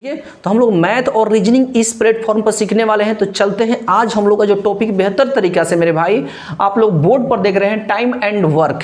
तो हम लोग मैथ और रीजनिंग इस प्लेटफॉर्म पर सीखने वाले हैं। तो चलते हैं, आज हम लोग का जो टॉपिक बेहतर तरीका से मेरे भाई आप लोग बोर्ड पर देख रहे हैं, टाइम एंड वर्क।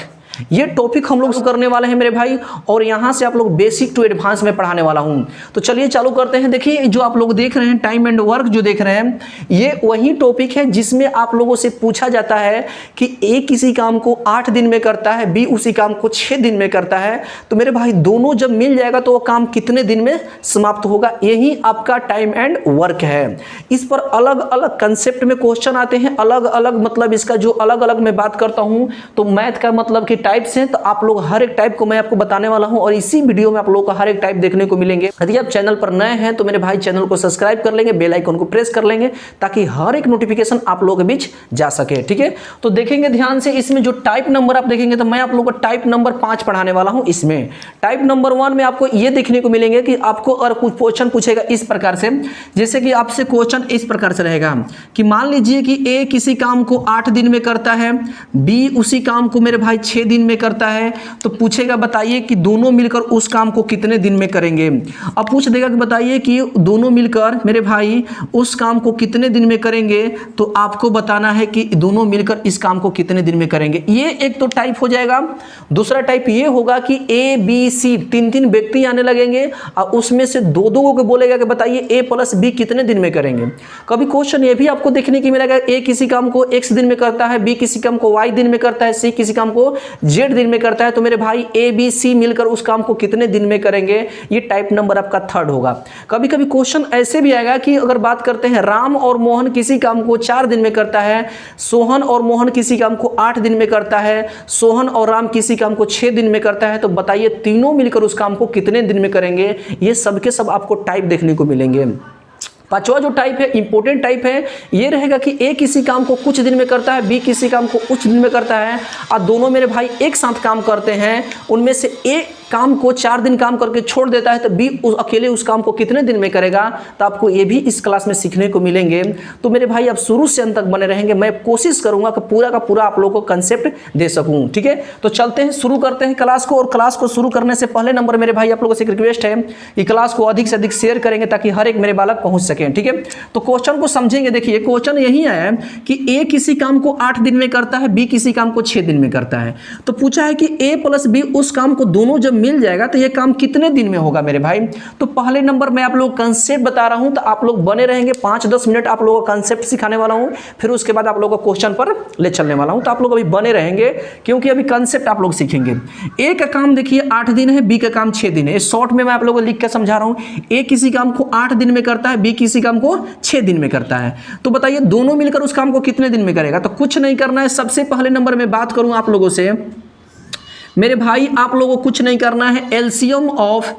ये टॉपिक हम लोग करने वाले हैं मेरे भाई, और यहाँ से आप लोग बेसिक टू एडवांस में पढ़ाने वाला हूँ। तो चलिए चालू करते हैं। देखिए जो आप लोग देख रहे हैं टाइम एंड वर्क जो देख रहे हैं, ये वही टॉपिक है जिसमें आप लोगों से पूछा जाता है कि ए किसी काम को 8 दिन में करता है, बी उसी काम को 6 दिन में करता है। तो मेरे भाई दोनों जब मिल जाएगा तो वो काम कितने दिन में समाप्त होगा, यही आपका टाइम एंड वर्क है। इस पर अलग अलग कंसेप्ट में क्वेश्चन आते हैं, अलग अलग मतलब इसका जो अलग अलग मैं बात करता हूँ। तो मैथ का मतलब कि टाइप्स हैं, तो आप लोग हर एक टाइप को मैं आपको बताने वाला हूं, और इसी वीडियो में आप लोगों को हर एक टाइप देखने को मिलेंगे। यदि आप चैनल पर नए हैं तो मेरे भाई चैनल को सब्सक्राइब कर लेंगे, बेल आइकन को प्रेस कर लेंगे, ताकि हर एक नोटिफिकेशन आप लोगों के बीच जा सके। ठीक है, तो देखेंगे ध्यान से, इसमें जो टाइप नंबर आप देखेंगे तो मैं आप लोगों को टाइप नंबर 5 पढ़ाने वाला हूं। इसमें टाइप नंबर 1 में आपको यह देखने को मिलेंगे कि आपको अगर कुछ क्वेश्चन पूछेगा इस प्रकार से, जैसे कि आपसे क्वेश्चन इस प्रकार से रहेगा कि मान लीजिए कि ए किसी काम को 8 दिन में करता है, बी उसी काम को मेरे भाई 6 दिन में करता है। तो पूछेगा बताइए कि दोनों मिलकर उस काम को कितने दिन में करेंगे। अब पूछ देगा कि बताइए कि दोनों मिलकर मेरे भाई उस काम को कितने दिन में करेंगे, तो आपको बताना है कि दोनों मिलकर इस काम को कितने दिन में करेंगे। ये एक तो टाइप हो जाएगा। दूसरा टाइप ये होगा कि ए बी सी 3 व्यक्ति आने लगेंगे और उसमें से दो को बोलेगा कि बताइए ए प्लस बी कितने दिन में करेंगे। कभी क्वेश्चन ये भी आपको देखने की मिलेगा, ए किसी काम को x दिन में करता है, बी किसी काम को y दिन में करता है, सी किसी काम को z दिन में करता है। तो मेरे भाई ए बी सी मिलकर उस काम को कितने दिन में करेंगे, ये टाइप नंबर आपका 3rd होगा। कभी कभी क्वेश्चन ऐसे भी आएगा कि अगर बात करते हैं राम और मोहन किसी काम को 4 दिन में करता है, सोहन और मोहन किसी काम को 8 दिन में करता है, सोहन और राम किसी काम को 6 दिन में करता है। तो बताइए तीनों मिलकर उस काम को कितने दिन में करेंगे। ये सब के सब आपको टाइप देखने को मिलेंगे। 5वां जो टाइप है, इंपॉर्टेंट टाइप है, ये रहेगा कि ए किसी काम को कुछ दिन में करता है, बी किसी काम को कुछ दिन में करता है, और दोनों मेरे भाई एक साथ काम करते हैं। उनमें से ए काम को 4 दिन काम करके छोड़ देता है, तो बी अकेले उस काम को कितने दिन में करेगा। तो आपको ये भी इस क्लास में सीखने को मिलेंगे। तो मेरे भाई आप शुरू से अंत तक बने रहेंगे, मैं कोशिश करूंगा कि पूरा का पूरा आप लोगों को कंसेप्ट दे सकूं। ठीक है, तो चलते हैं, शुरू करते हैं क्लास को। और क्लास को शुरू करने से पहले नंबर मेरे भाई आप लोगों से एक रिक्वेस्ट है कि क्लास को अधिक से अधिक शेयर करेंगे, ताकि हर एक मेरे बालक पहुंच सकें। ठीक है, तो क्वेश्चन को समझेंगे। देखिए क्वेश्चन यही आया कि ए किसी काम को 8 दिन में करता है, बी किसी काम को 6 दिन में करता है। तो पूछा है कि ए प्लस बी उस काम को दोनों जब मिल जाएगा तो ये काम कितने दिन में होगा मेरे भाई। तो पहले नंबर मैं आप लोग कंसेप्ट बता रहा हूं, तो आप लोग बने रहेंगे। 5-10 मिनट आप लोगों को कंसेप्ट सिखाने वाला हूं, फिर उसके बाद आप लोगों को क्वेश्चन पर ले चलने वाला हूं। तो आप लोग अभी बने रहेंगे, क्योंकि अभी कंसेप्ट आप लोग सीखेंगे। ए का काम देखिए 8 दिन है, बी का काम 6 दिन है। शॉर्ट में मैं आप लोगों को लिख कर समझा रहा हूं। ए किसी काम को 8 दिन में करता है, बी किसी काम को 6 दिन में करता है। तो बताइए दोनों मिलकर उस काम को कितने दिन में करेगा। तो कुछ नहीं करना है। सबसे पहले नंबर में बात करूं आप लोगों से मेरे भाई, आप लोगों को कुछ नहीं करना है। एलसीएम ऑफ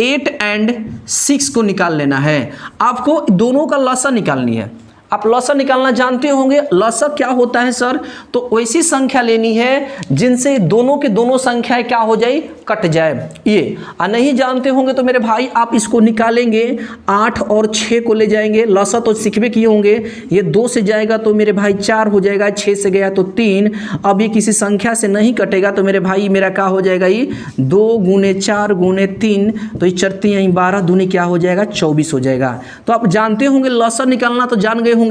8 and 6 को निकाल लेना है। आपको दोनों का लसा निकालनी है। आप लसा निकालना जानते होंगे। लसा क्या होता है सर, तो वैसी संख्या लेनी है जिनसे दोनों के दोनों संख्याएं क्या हो जाए, कट जाए। ये नहीं जानते होंगे तो मेरे भाई आप इसको निकालेंगे। 8 और 6 को ले जाएंगे। लसा तो सीखबे किए होंगे। ये 2 से जाएगा तो मेरे भाई 4 हो जाएगा, 6 से गया तो 3। अब ये किसी संख्या से नहीं कटेगा, तो मेरे भाई मेरा क्या हो जाएगा, ये 2 गुने 4 गुने 3, तो ये 4 12 दूनी क्या हो जाएगा, 24 हो जाएगा। तो आप जानते होंगे लसा निकालना, तो जान गए होंगे।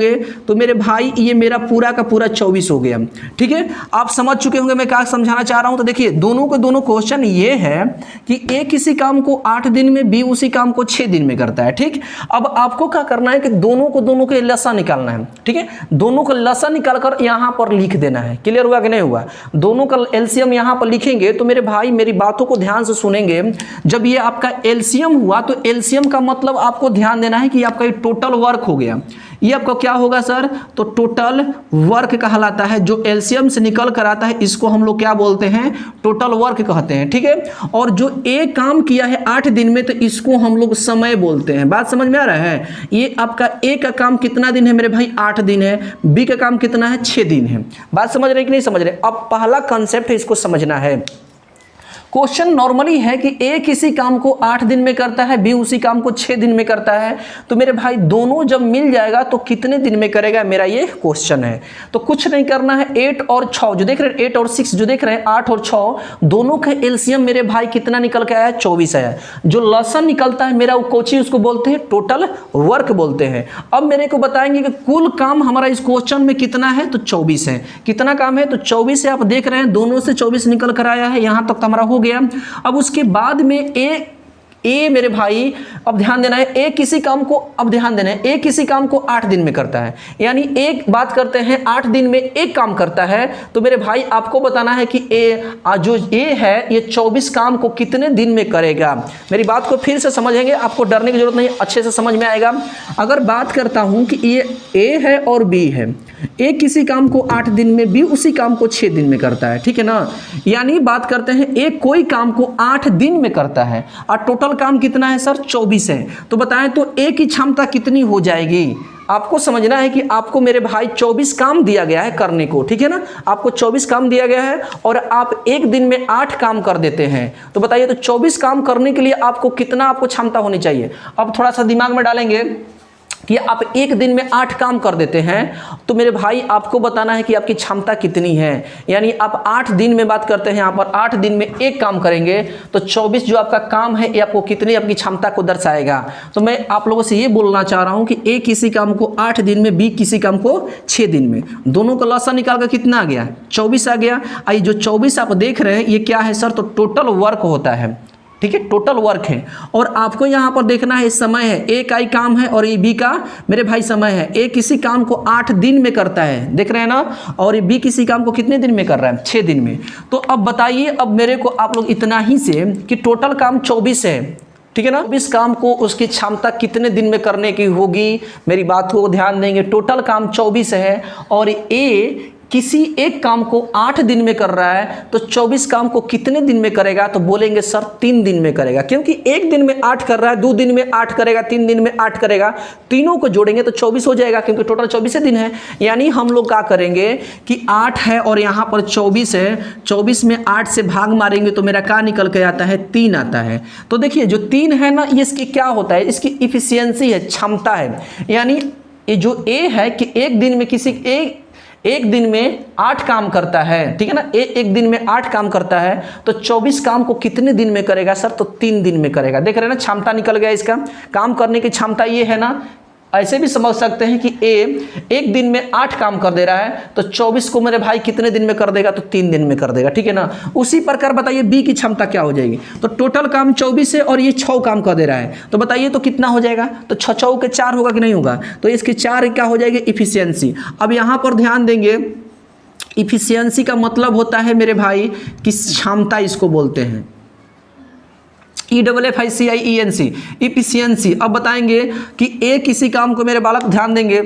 तो मेरे भाई ये मेरा पूरा का पूरा 24 हो गया। ठीक है, आप समझ चुके होंगे मैं क्या समझाना चाह रहा हूं। तो देखिए दोनों के दोनों क्वेश्चन ये है कि ए किसी काम को 8 दिन में, बी उसी काम को 6 दिन में करता है। ठीक, अब आपको क्या करना है कि दोनों के लसा निकालना है। ठीक है, दोनों का लसा निकालकर यहां पर लिख देना है। क्लियर हुआ कि नहीं हुआ। दोनों का एलसीएम यहां पर लिखेंगे। तो मेरे भाई मेरी बातों को ध्यान से सुनेंगे। जब ये आपका एलसीएम हुआ, तो एलसीएम का मतलब आपको ध्यान देना है कि आपका टोटल वर्क हो गया। ये आपका क्या होगा सर, तो टोटल वर्क कहलाता है। जो एलसीएम से निकल कर आता है इसको हम लोग क्या बोलते हैं, टोटल वर्क कहते हैं। ठीक है, और जो ए काम किया है 8 दिन में, तो इसको हम लोग समय बोलते हैं। बात समझ में आ रहा है। ये आपका ए का काम कितना दिन है मेरे भाई, 8 दिन है। बी का काम कितना है, 6 दिन है। बात समझ रहे कि नहीं समझ रहे। अब पहला कंसेप्ट है, इसको समझना है। क्वेश्चन नॉर्मली है कि ए किसी काम को 8 दिन में करता है, बी उसी काम को 6 दिन में करता है, तो मेरे भाई दोनों जब मिल जाएगा तो कितने दिन में करेगा, मेरा ये क्वेश्चन है। तो कुछ नहीं करना है, 8 और 6 जो देख रहे हैं, 8 और 6 जो देख रहे हैं, 8 और 6 दोनों का एलसीएम मेरे भाई कितना निकल के आया, 24 आया। जो लसन निकलता है मेरा वो कोची उसको बोलते हैं टोटल वर्क बोलते हैं। अब मेरे को बताएंगे कि कुल काम हमारा इस क्वेश्चन में कितना है, तो 24 है। कितना काम है, तो 24 है। आप देख रहे हैं दोनों से 24 निकल कर आया है, यहां तक तो हमारा हो गया। अब उसके बाद में ए मेरे भाई, अब ध्यान देना है, ए किसी काम को, अब ध्यान देना है, ए किसी काम को 8 दिन में करता है, यानी एक बात करते हैं 8 दिन में एक काम करता है। तो मेरे भाई आपको बताना है कि जो ए है ये 24 काम को कितने दिन में करेगा। मेरी बात को फिर से समझेंगे, आपको डरने की जरूरत नहीं, अच्छे से समझ में आएगा। अगर बात करता हूं कि ये ए है और बी है, ए किसी काम को 8 दिन में, बी उसी काम को 6 दिन में करता है, ठीक है ना। यानी बात करते हैं ए कोई काम को 8 दिन में करता है और टोटल काम कितना है सर, 24 है। तो बताएं तो ए की क्षमता कितनी हो जाएगी। आपको समझना है कि आपको मेरे भाई 24 काम दिया गया है करने को, ठीक है ना। आपको 24 काम दिया गया है और आप एक दिन में 8 काम कर देते हैं। तो बताइए तो 24 काम करने के लिए आपको कितना आपको क्षमता होनी चाहिए। अब थोड़ा सा दिमाग में डालेंगे कि आप एक दिन में 8 काम कर देते हैं, तो मेरे भाई आपको बताना है कि आपकी क्षमता कितनी है। यानी आप 8 दिन में बात करते हैं, यहाँ पर 8 दिन में एक काम करेंगे तो 24 जो आपका काम है ये आपको कितनी आपकी क्षमता को दर्शाएगा। तो मैं आप लोगों से ये बोलना चाह रहा हूँ कि ए किसी काम को 8 दिन में, बी किसी काम को 6 दिन में, दोनों का लॉसा निकाल कर कितना आ गया, 24 आ गया। आइए जो 24 आप देख रहे हैं ये क्या है सर, तो टोटल वर्क होता है, ठीक है, टोटल वर्क है। और आपको यहां पर देखना है समय है, ए का ही काम है और ये बी का मेरे भाई समय है। ए किसी काम को 8 दिन में करता है, देख रहे हैं ना, और ये बी किसी काम को कितने दिन में कर रहा है, 6 दिन में। तो अब बताइए, अब मेरे को आप लोग इतना ही से कि टोटल काम 24 है, ठीक है ना। 24 काम को उसकी क्षमता कितने दिन में करने की होगी, मेरी बात को ध्यान देंगे। टोटल काम 24 है और ए किसी एक काम को 8 दिन में कर रहा है, तो 24 काम को कितने दिन में करेगा, तो बोलेंगे सर 3 दिन में करेगा। क्योंकि एक दिन में 8 कर रहा है, 2 दिन में 8 करेगा, 3 दिन में 8 करेगा, तीनों को जोड़ेंगे तो 24 हो जाएगा, क्योंकि टोटल 24 दिन है। यानी हम लोग क्या करेंगे कि 8 है और यहाँ पर 24 है, 24 में 8 से भाग मारेंगे तो मेरा क्या निकल के आता है, 3 आता है। तो देखिए जो 3 है ना, ये इसकी क्या होता है, इसकी इफिशियंसी है, क्षमता है। यानी ये जो ए है कि एक दिन में किसी एक दिन में 8 काम करता है, ठीक है ना, एक दिन में 8 काम करता है, तो 24 काम को कितने दिन में करेगा सर, तो 3 दिन में करेगा। देख रहे हैं ना, क्षमता निकल गया इसका, काम करने की क्षमता ये है ना। ऐसे भी समझ सकते हैं कि ए एक दिन में 8 काम कर दे रहा है, तो 24 को मेरे भाई कितने दिन में कर देगा, तो 3 दिन में कर देगा, ठीक है ना। उसी प्रकार बताइए बी की क्षमता क्या हो जाएगी। तो टोटल काम 24 है और ये 6 काम कर दे रहा है, तो बताइए तो कितना हो जाएगा, तो 6 के 4 होगा कि नहीं होगा, तो इसकी 4 क्या हो जाएगी, इफिशियंसी। अब यहाँ पर ध्यान देंगे, इफिशियंसी का मतलब होता है मेरे भाई कि क्षमता इसको बोलते हैं, EFFICIENC, इफिशियंसी। अब बताएंगे कि ए किसी काम को, मेरे बालक ध्यान देंगे,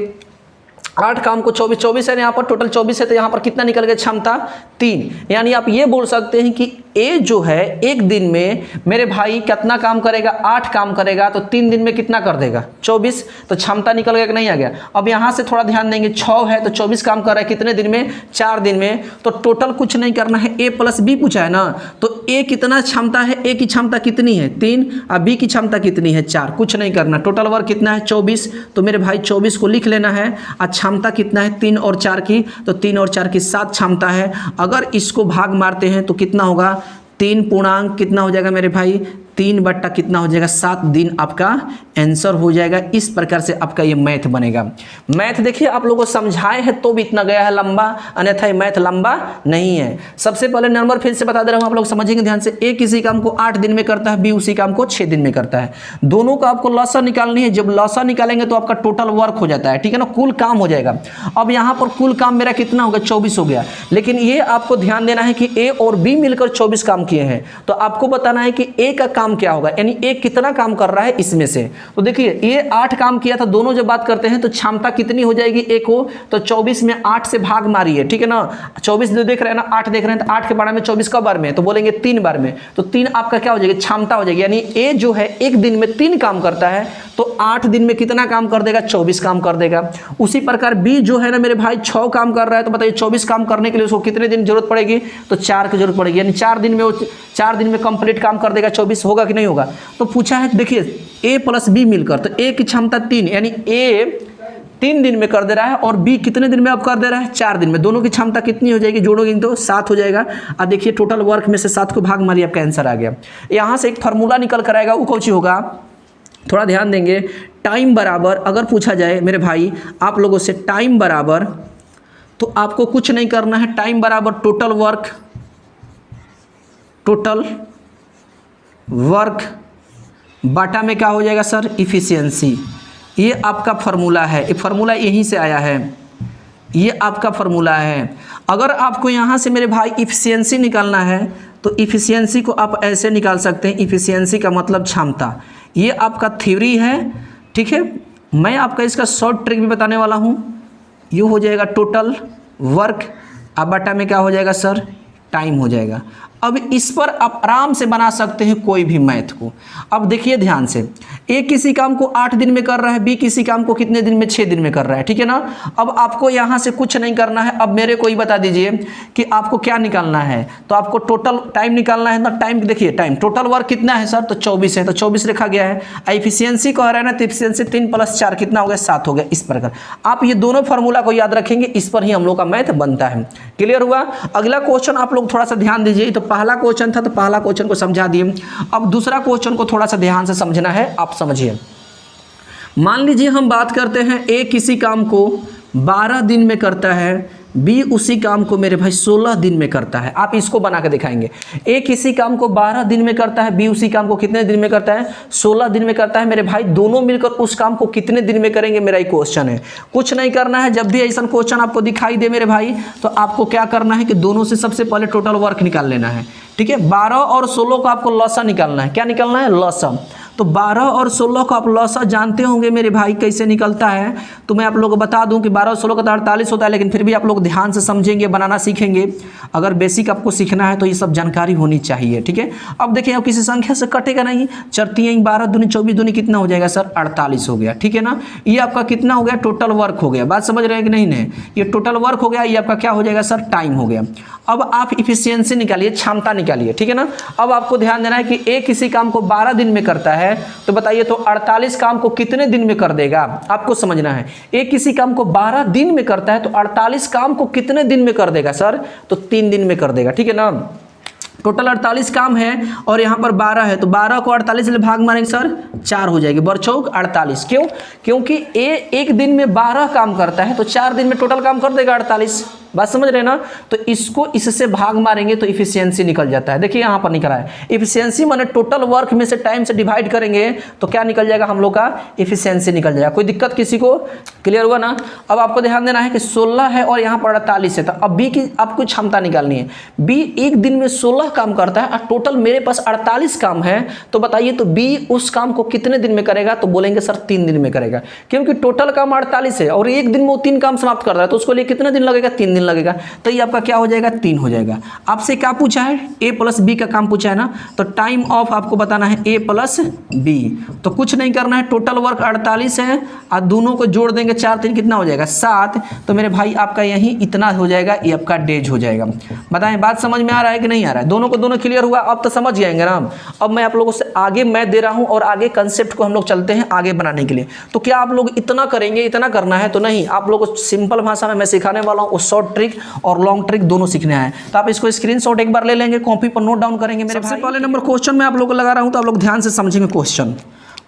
8 काम को 24 है, यहाँ पर टोटल 24 है, तो यहाँ पर कितना निकल गया, क्षमता 3। यानी आप ये बोल सकते हैं कि ए जो है एक दिन में मेरे भाई कितना काम करेगा, 8 काम करेगा, तो 3 दिन में कितना कर देगा, 24। तो क्षमता निकल गया कि नहीं आ गया। अब यहाँ से थोड़ा ध्यान देंगे, 6 है तो 24 काम कर रहा है कितने दिन में, 4 दिन में। तो टोटल कुछ नहीं करना है, ए प्लस बी पूछा है ना, तो ए कितना क्षमता है, ए की क्षमता कितनी है 3 और बी की क्षमता कितनी है 4। कुछ नहीं करना, टोटल वर्क कितना है 24, तो मेरे भाई 24 को लिख लेना है। और क्षमता कितना है 3 और 4 की, तो 3 और 4 की 7 क्षमता है। अगर इसको भाग मारते हैं तो कितना होगा, 3 पूर्णांक कितना हो जाएगा मेरे भाई, 3 बट्टा कितना हो जाएगा, 7 दिन आपका आंसर हो जाएगा। इस प्रकार से आपका ये मैथ बनेगा। मैथ देखिए आप लोगों को समझाए है तो भी इतना गया है लंबा, अन्यथा ये मैथ लंबा नहीं है। सबसे पहले नंबर फिर से बता दे रहा हूँ, आप लोग समझेंगे ध्यान से। ए किसी काम को 8 दिन में करता है, बी उसी काम को 6 दिन में करता है। दोनों का आपको लॉसा निकालनी है। जब लॉसा निकालेंगे तो आपका टोटल वर्क हो जाता है, ठीक है ना, कुल काम हो जाएगा। अब यहाँ पर कुल काम मेरा कितना होगा, 24 हो गया। लेकिन ये आपको ध्यान देना है कि ए और बी मिलकर 24 काम किए हैं, तो आपको बताना है कि ए का काम क्या होगा, यानी ए कितना काम कर रहा है इसमें से। तो देखिए ये 8 काम किया था, दोनों जब बात करते हैं तो क्षमता कितनी हो जाएगी ए को, तो 24 में 8 से भाग मारिए, ठीक है ना। 24 जो देख रहे हैं ना, 8 देख रहे हैं, तो 8 के बारे में 24 कब बार में, तो बोलेंगे 3 बार में, तो 3 आपका क्या हो जाएगी, क्षमता हो जाएगी। यानी ए जो है एक दिन में 3 काम करता है, तो 8 दिन में कितना काम कर देगा, 24 काम कर देगा। उसी प्रकार बी जो है ना मेरे भाई 6 काम कर रहा है, तो बताइए 24 काम करने के लिए उसको कितने दिन जरूरत पड़ेगी, तो 4 की जरूरत पड़ेगी, यानी 4 दिन में वो 4 दिन में कंप्लीट काम कर देगा। 24 होगा कि नहीं होगा। तो पूछा है देखिए ए प्लस बी मिलकर, तो ए की क्षमता 3, यानी ए 3 दिन में कर दे रहा है और बी कितने दिन में अब कर दे रहा है, 4 दिन में। दोनों की क्षमता कितनी हो जाएगी, जोड़ोगे तो 7 हो जाएगा। अब देखिए टोटल वर्क में से 7 को भाग मारिए, आपका आंसर आ गया। यहाँ से एक फार्मूला निकल कर आएगा, वो कौन सी होगा, थोड़ा ध्यान देंगे। टाइम बराबर, अगर पूछा जाए मेरे भाई आप लोगों से टाइम बराबर, तो आपको कुछ नहीं करना है, टाइम बराबर टोटल वर्क बाटा में क्या हो जाएगा सर, इफिशियंसी। ये आपका फार्मूला है, ये फार्मूला यहीं से आया है, ये आपका फार्मूला है। अगर आपको यहाँ से मेरे भाई इफिशियंसी निकालना है, तो इफिशियंसी को आप ऐसे निकाल सकते हैं, इफिशियंसी का मतलब क्षमता। ये आपका थ्योरी है, ठीक है। मैं आपका इसका शॉर्ट ट्रिक भी बताने वाला हूँ। ये हो जाएगा टोटल वर्क, अब बटा में क्या हो जाएगा सर, टाइम हो जाएगा। अब इस पर आप आराम से बना सकते हैं कोई भी मैथ को। अब देखिए ध्यान से, ए किसी काम को 8 दिन में कर रहा है, बी किसी काम को कितने दिन में, 6 दिन में कर रहा है, ठीक है ना। अब आपको यहाँ से कुछ नहीं करना है। अब मेरे को ही बता दीजिए कि आपको क्या निकालना है, तो आपको टोटल टाइम निकालना है ना। टाइम देखिए, टाइम टोटल वर्क कितना है सर, तो 24 है, तो 24 लिखा गया है। एफिशिएंसी कह रहा है ना, तो एफिशिएंसी 3 + 4 कितना हो गया, 7 हो गया। इस प्रकार आप ये दोनों फार्मूला को याद रखेंगे, इस पर ही हम लोग का मैथ बनता है। क्लियर हुआ। अगला क्वेश्चन आप लोग थोड़ा सा ध्यान दीजिए। तो पहला क्वेश्चन था, तो पहला क्वेश्चन को समझा दिए। अब दूसरा क्वेश्चन को थोड़ा सा ध्यान से समझना है, आप समझिए। मान लीजिए हम बात करते हैं, ए किसी काम को 12 दिन में करता है, बी उसी काम को मेरे भाई 16 दिन में करता है। आप इसको बना के दिखाएंगे। ए किसी काम को 12 दिन में करता है, बी उसी काम को कितने दिन में करता है, 16 दिन में करता है। मेरे भाई दोनों मिलकर उस काम को कितने दिन में करेंगे, मेरा एक क्वेश्चन है। कुछ नहीं करना है, जब भी ऐसा क्वेश्चन आपको दिखाई दे मेरे भाई, तो आपको क्या करना है कि दोनों से सबसे पहले टोटल वर्क निकाल लेना है, ठीक है। 12 और 16 को आपको लसा निकालना है। क्या निकालना है, लसा। तो 12 और 16 को आप लसा जानते होंगे मेरे भाई कैसे निकलता है, तो मैं आप लोगों को बता दूं कि 12 और 16 का तो 48 होता है, लेकिन फिर भी आप लोग ध्यान से समझेंगे, बनाना सीखेंगे। अगर बेसिक आपको सीखना है तो ये सब जानकारी होनी चाहिए, ठीक है। अब देखिए, अब किसी संख्या से कटेगा नहीं, 4 × 12 दूनी 24 दूनी कितना हो जाएगा सर, 48 हो गया, ठीक है ना। ये आपका कितना हो गया, टोटल वर्क हो गया। बात समझ रहे हैं कि नहीं, ये टोटल वर्क हो गया। ये आपका क्या हो जाएगा सर, टाइम हो गया। अब आप इफिशियंसी निकालिए, क्षमता निकालिए, ठीक है ना। अब आपको ध्यान देना है कि ए किसी काम को 12 दिन में करता है, तो बताइए तो 48 काम को कितने दिन में कर देगा, आपको समझना है। ए किसी काम को 12 दिन में करता है, तो 48 काम को कितने दिन में कर देगा सर, तो 3 दिन में कर देगा, ठीक है ना। टोटल 48 काम है और यहाँ पर 12 है, तो 12 को 48 से भाग मारेंगे सर, 4 हो जाएगी, बरचौक 48। क्यों, क्योंकि ए एक दिन में 12 काम करता है, तो 4 दिन में टोटल काम कर देगा 48। बात समझ रहे हैं ना। तो इसको इससे भाग मारेंगे तो इफिशियंसी निकल जाता है। देखिए यहाँ पर निकला है इफिशियंसी, माने टोटल वर्क में से टाइम से डिवाइड करेंगे तो क्या निकल जाएगा, हम लोग का इफिशियंसी निकल जाएगा। कोई दिक्कत किसी को, क्लियर हुआ ना। अब आपको ध्यान देना है कि 16 है और यहाँ पर 48 है, तो अब बी की आपको क्षमता निकालनी है। बी एक दिन में 16 काम करता है और टोटल मेरे पास 48 काम है, तो बताइए तो बी उस काम को कितने दिन में करेगा, तो बोलेंगे सर 3 दिन में करेगा, क्योंकि टोटल काम 48 है और एक दिन में वो 3 काम समाप्त कर रहा है, तो उसको लिए कितने दिन लगेगा, 3 दिन लगेगा। तो ये आपका क्या हो जाएगा, 3 हो जाएगा। आपसे क्या पूछा है, ए प्लस बी का काम पूछा है ना, तो टाइम ऑफ आपको बताना है ए प्लस बी। तो कुछ नहीं करना है, टोटल वर्क 48 है और दोनों को जोड़ देंगे, 4 3 कितना हो जाएगा, 7। तो मेरे भाई आपका यही इतना हो जाएगा, ये आपका डेज हो जाएगा। बताएं बात समझ में आ रहा है कि नहीं आ रहा है, दोनों को दोनों क्लियर हुआ, अब तो समझ जाएंगे ना। अब मैं आप लोगों से आगे मैं दे रहा हूं और आगे कंसेप्ट को हम लोग चलते हैं आगे बनाने के लिए। तो क्या आप लोग इतना करेंगे, इतना करना है, तो नहीं, आप लोग को सिंपल भाषा में मैं सिखाने वाला हूँ, शॉर्ट ट्रिक और लॉन्ग ट्रिक दोनों सीखने हैं। तो आप इसको स्क्रीनशॉट एक बार ले लेंगे, कॉपी पर नोट डाउन करेंगे मेरे भाई। सबसे पहले नंबर क्वेश्चन मैं आप लोगों को लगा रहा हूं, तो आप लोग ध्यान से समझेंगे।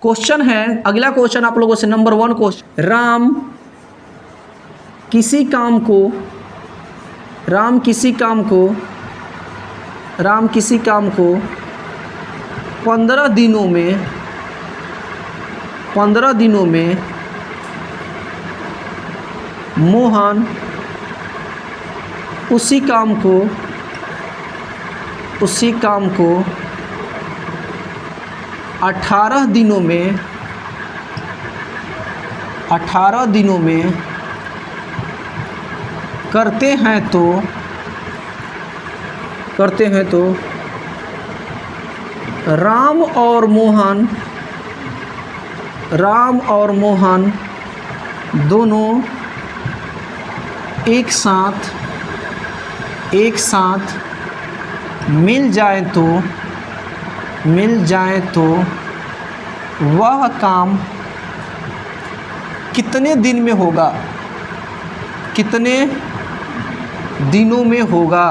क्वेश्चन है, अगला क्वेश्चन आप लोगों से नंबर 1 क्वेश्चन, राम किसी काम को 15 दिनों में मोहन उसी काम को 18 दिनों में करते हैं तो राम और मोहन राम और मोहन दोनों एक साथ मिल जाए तो वह काम कितने दिन में होगा, कितने दिनों में होगा।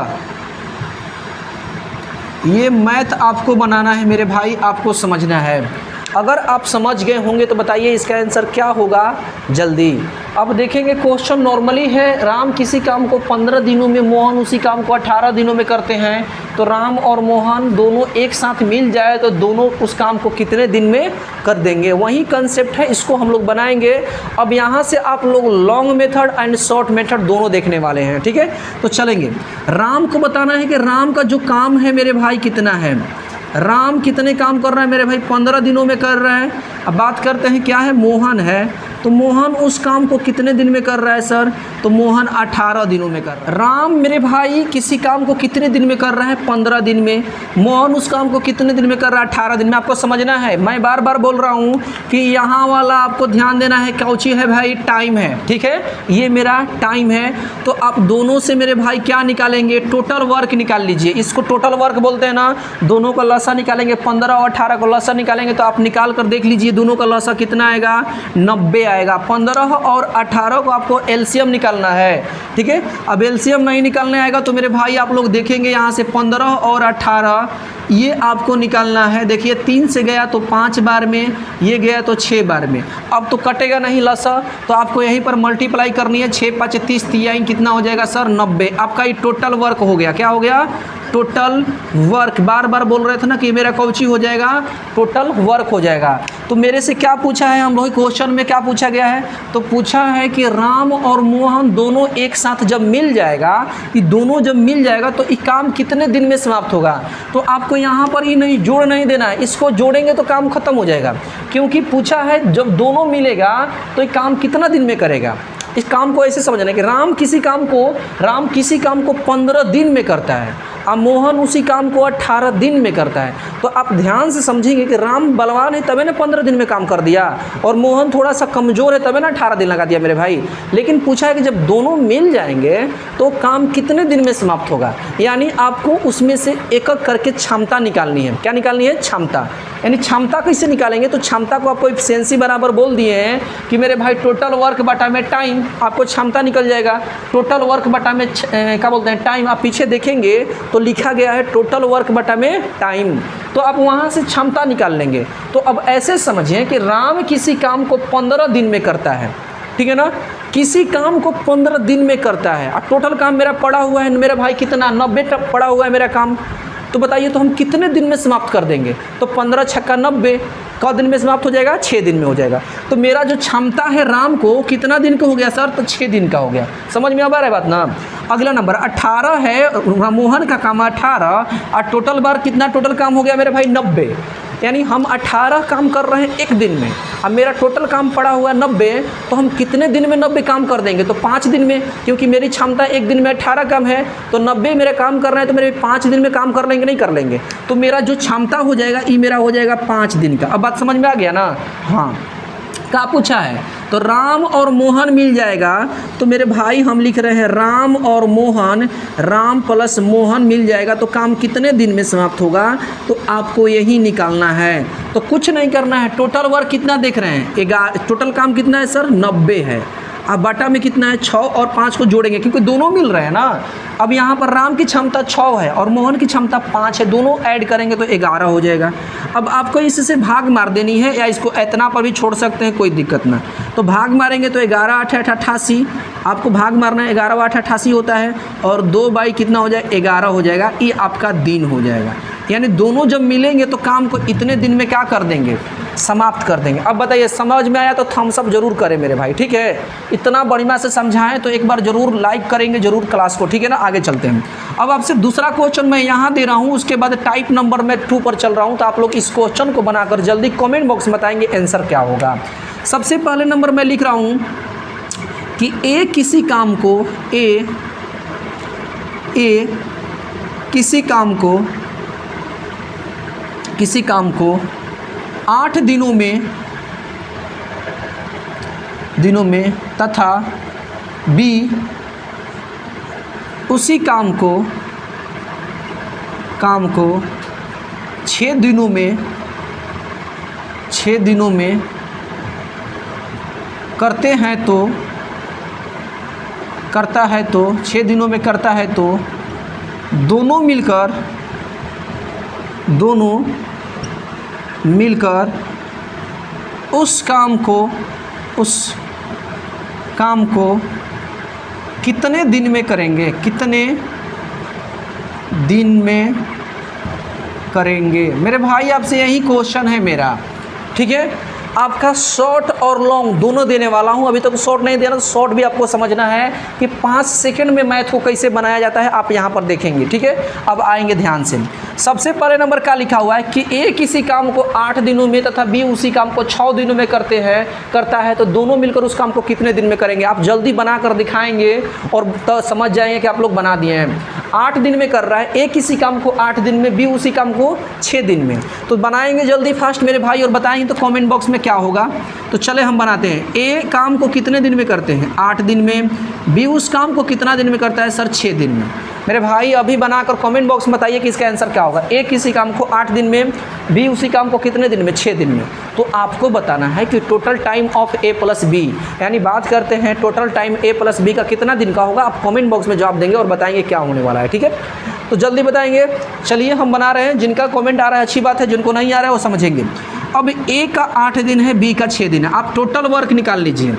ये मैथ आपको बनाना है मेरे भाई, आपको समझना है। अगर आप समझ गए होंगे तो बताइए इसका आंसर क्या होगा जल्दी। अब देखेंगे क्वेश्चन नॉर्मली है, राम किसी काम को 15 दिनों में, मोहन उसी काम को 18 दिनों में करते हैं, तो राम और मोहन दोनों एक साथ मिल जाए तो दोनों उस काम को कितने दिन में कर देंगे। वही कंसेप्ट है, इसको हम लोग बनाएंगे। अब यहाँ से आप लोग long method and short method दोनों देखने वाले हैं, ठीक है। तो चलेंगे, राम को बताना है कि राम का जो काम है मेरे भाई कितना है। राम कितने काम कर रहा है मेरे भाई, 15 दिनों में कर रहा है। अब बात करते हैं क्या है, मोहन है, तो मोहन उस काम को कितने दिन में कर रहा है सर, तो मोहन 18 दिनों में कर रहा है। राम मेरे भाई किसी काम को कितने दिन में कर रहा है, 15 दिन में। मोहन उस काम को कितने दिन में कर रहा है, 18 दिन में। आपको समझना है, मैं बार बार बोल रहा हूँ कि यहाँ वाला आपको ध्यान देना है, कौची है भाई, टाइम है, ठीक है। ये मेरा टाइम है, तो आप दोनों से मेरे भाई क्या निकालेंगे, टोटल वर्क निकाल लीजिए। इसको टोटल वर्क बोलते हैं ना, दोनों का लसा निकालेंगे, 15 और 18 का लसा निकालेंगे तो आप निकाल कर देख लीजिए दोनों का लसा कितना आएगा, 90 आएगा। 15 और 18 को आपको एलसीएम निकालना है, ठीक है। अब एलसीएम नहीं निकालने आएगा तो मेरे भाई आप लोग देखेंगे यहाँ से 15 और 18 ये आपको निकालना है। देखिए 3 से गया तो 5 बार में, ये गया तो 6 बार में। अब तो कटेगा नहीं लसा, तो आपको यहीं पर मल्टीप्लाई करनी है। 6 5 30 3 कितना हो जाएगा सर, 90। आपका ये टोटल वर्क हो गया। क्या हो गया, टोटल वर्क। बार बार बोल रहे थे ना कि मेरा कौची हो जाएगा, टोटल वर्क हो जाएगा। तो मेरे से क्या पूछा है, हम लोग क्वेश्चन में क्या पूछा गया है, तो पूछा है कि राम और मोहन दोनों एक साथ जब मिल जाएगा, ये दोनों जब मिल जाएगा तो ये काम कितने दिन में समाप्त होगा। तो आपको यहाँ पर ही नहीं जोड़ नहीं देना है, इसको जोड़ेंगे तो काम खत्म हो जाएगा, क्योंकि पूछा है जब दोनों मिलेगा तो ये काम कितना दिन में करेगा। इस काम को ऐसे समझना है कि राम किसी काम को 15 दिन में करता है और मोहन उसी काम को 18 दिन में करता है। तो आप ध्यान से समझेंगे कि राम बलवान है तभी ना 15 दिन में काम कर दिया, और मोहन थोड़ा सा कमज़ोर है तभी ना 18 दिन लगा दिया मेरे भाई। लेकिन पूछा है कि जब दोनों मिल जाएंगे तो काम कितने दिन में समाप्त होगा। यानी आपको उसमें से एक एक करके क्षमता निकालनी है। क्या निकालनी है, क्षमता। यानी क्षमता कैसे निकालेंगे, तो क्षमता को आपको एफिशिएंसी बराबर बोल दिए हैं कि मेरे भाई टोटल वर्क बटा में टाइम, आपको क्षमता निकल जाएगा। टोटल वर्क बटा में क्या बोलते हैं, टाइम। आप पीछे देखेंगे तो लिखा गया है टोटल वर्क बटा में टाइम, तो आप वहाँ से क्षमता निकाल लेंगे। तो अब ऐसे समझिए कि राम किसी काम को 15 दिन में करता है, ठीक है ना, किसी काम को 15 दिन में करता है। और टोटल काम मेरा पड़ा हुआ है मेरा भाई कितना, 90 पड़ा हुआ है मेरा काम। तो बताइए तो हम कितने दिन में समाप्त कर देंगे, तो 15 छक्का 90 क दिन में समाप्त हो जाएगा, 6 दिन में हो जाएगा। तो मेरा जो क्षमता है राम को कितना दिन का हो गया सर, तो 6 दिन का हो गया। समझ में आ रहा है बात ना। अगला नंबर 18 है, मोहन का काम 18 और टोटल बार कितना, टोटल काम हो गया मेरे भाई 90। यानी हम 18 काम कर रहे हैं एक दिन में, अब मेरा टोटल काम पड़ा हुआ है 90, तो हम कितने दिन में 90 काम कर देंगे, तो 5 दिन में, क्योंकि मेरी क्षमता एक दिन में 18 काम है, तो 90 मेरा काम कर रहे हैं तो मेरे 5 दिन में काम कर लेंगे, नहीं कर लेंगे। तो मेरा जो क्षमता हो जाएगा ये मेरा हो जाएगा 5 दिन का। अब बात समझ में आ गया ना। हाँ, क्या पूछा है, तो राम और मोहन मिल जाएगा, तो मेरे भाई हम लिख रहे हैं राम और मोहन, राम प्लस मोहन मिल जाएगा तो काम कितने दिन में समाप्त होगा, तो आपको यही निकालना है। तो कुछ नहीं करना है, टोटल वर्क कितना देख रहे हैं, टोटल काम कितना है सर, 90 है। अब बाटा में कितना है, 6 और 5 को जोड़ेंगे क्योंकि दोनों मिल रहे हैं ना। अब यहाँ पर राम की क्षमता 6 है और मोहन की क्षमता 5 है, दोनों ऐड करेंगे तो 11 हो जाएगा। अब आपको इससे भाग मार देनी है, या इसको इतना पर भी छोड़ सकते हैं, कोई दिक्कत ना। तो भाग मारेंगे तो 11 8 88, आपको भाग मारना है, 11 8 88 होता है, और 2 बाई कितना हो जाए, 11 हो जाएगा। ये आपका दिन हो जाएगा। यानी दोनों जब मिलेंगे तो काम को इतने दिन में क्या कर देंगे, समाप्त कर देंगे। अब बताइए समझ में आया तो थम्स अप जरूर करें मेरे भाई, ठीक है। इतना बढ़िया से समझाएं तो एक बार जरूर लाइक करेंगे जरूर क्लास को, ठीक है ना। आगे चलते हैं। अब आपसे दूसरा क्वेश्चन मैं यहाँ दे रहा हूँ, उसके बाद टाइप नंबर में 2 पर चल रहा हूँ, तो आप लोग इस क्वेश्चन को बनाकर जल्दी कॉमेंट बॉक्स में बताएंगे आंसर क्या होगा। सबसे पहले नंबर मैं लिख रहा हूँ कि ए किसी काम को किसी काम को 8 दिनों में दिनों में तथा बी उसी काम को 6 दिनों में करता है तो दोनों मिलकर उस काम को कितने दिन में करेंगे। मेरे भाई आपसे यही क्वेश्चन है मेरा, ठीक है। आपका शॉर्ट और लॉन्ग दोनों देने वाला हूं, अभी तक शॉर्ट नहीं देना, तो शॉर्ट भी आपको समझना है कि 5 सेकंड में मैथ को कैसे बनाया जाता है, आप यहां पर देखेंगे, ठीक है। अब आएंगे ध्यान से। सबसे पहले नंबर क्या लिखा हुआ है कि ए किसी काम को 8 दिनों में तथा बी उसी काम को 6 दिनों में करता है तो दोनों मिलकर उस काम को कितने दिन में करेंगे। आप जल्दी बना कर दिखाएंगे और तो समझ जाएंगे कि आप लोग बना दिए हैं। 8 दिन में कर रहा है ए किसी काम को 8 दिन में, बी उसी काम को 6 दिन में, तो बनाएंगे जल्दी फास्ट मेरे भाई और बताएंगे तो कमेंट बॉक्स में क्या होगा। तो चले हम बनाते हैं। ए काम को कितने दिन में करते हैं, 8 दिन में, बी उस काम को कितना दिन में करता है सर, 6 दिन में। मेरे भाई अभी बनाकर कमेंट बॉक्स में बताइए कि इसका आंसर क्या होगा। ए किसी काम को 8 दिन में, बी उसी काम को कितने दिन में, 6 दिन में। तो आपको बताना है कि total time of a plus b, यानी बात करते हैं total time a plus b का कितना दिन का होगा। आप कमेंट बॉक्स में जवाब देंगे और बताएंगे क्या होने वाला है, ठीक है। तो जल्दी बताएंगे। चलिए हम बना रहे हैं, जिनका कमेंट आ रहा है अच्छी बात है, जिनको नहीं आ रहा है वो समझेंगे। अब ए का 8 दिन है, बी का 6 दिन है। आप टोटल वर्क निकाल लीजिए।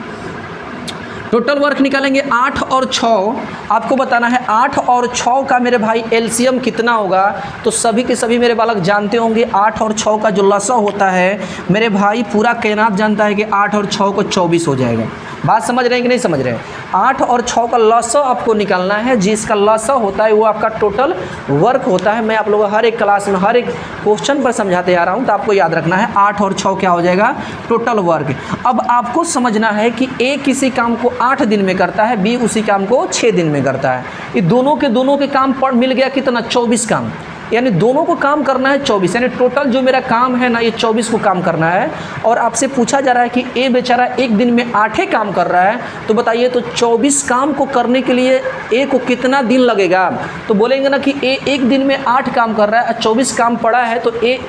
टोटल वर्क निकालेंगे 8 और 6, आपको बताना है 8 और 6 का मेरे भाई एलसीएम कितना होगा। तो सभी के सभी मेरे बालक जानते होंगे 8 और 6 का जो लसा होता है मेरे भाई, पूरा कायनात जानता है कि 8 और 6 को 24 हो जाएगा। बात समझ रहे हैं कि नहीं समझ रहे हैं। 8 और 6 का लसा आपको निकालना है, जिसका लसा होता है वो आपका टोटल वर्क होता है। मैं आप लोगों को हर एक क्लास में हर एक क्वेश्चन पर समझाते आ रहा हूँ, तो आपको याद रखना है 8 और 6 क्या हो जाएगा, टोटल वर्क। अब आपको समझना है कि ए किसी काम को 8 दिन में करता है, बी उसी काम को 6 दिन में करता है। ये दोनों के काम पर मिल गया कितना, 24 काम, यानी दोनों को काम करना है 24, यानी टोटल जो मेरा काम है ना ये 24 को काम करना है। और आपसे पूछा जा रहा है कि ए बेचारा एक दिन में 8 काम कर रहा है, तो बताइए तो 24 काम को करने के लिए ए को कितना दिन लगेगा। तो बोलेंगे ना कि ए एक दिन में 8 काम कर रहा है, 24 काम पड़ा है, तो ए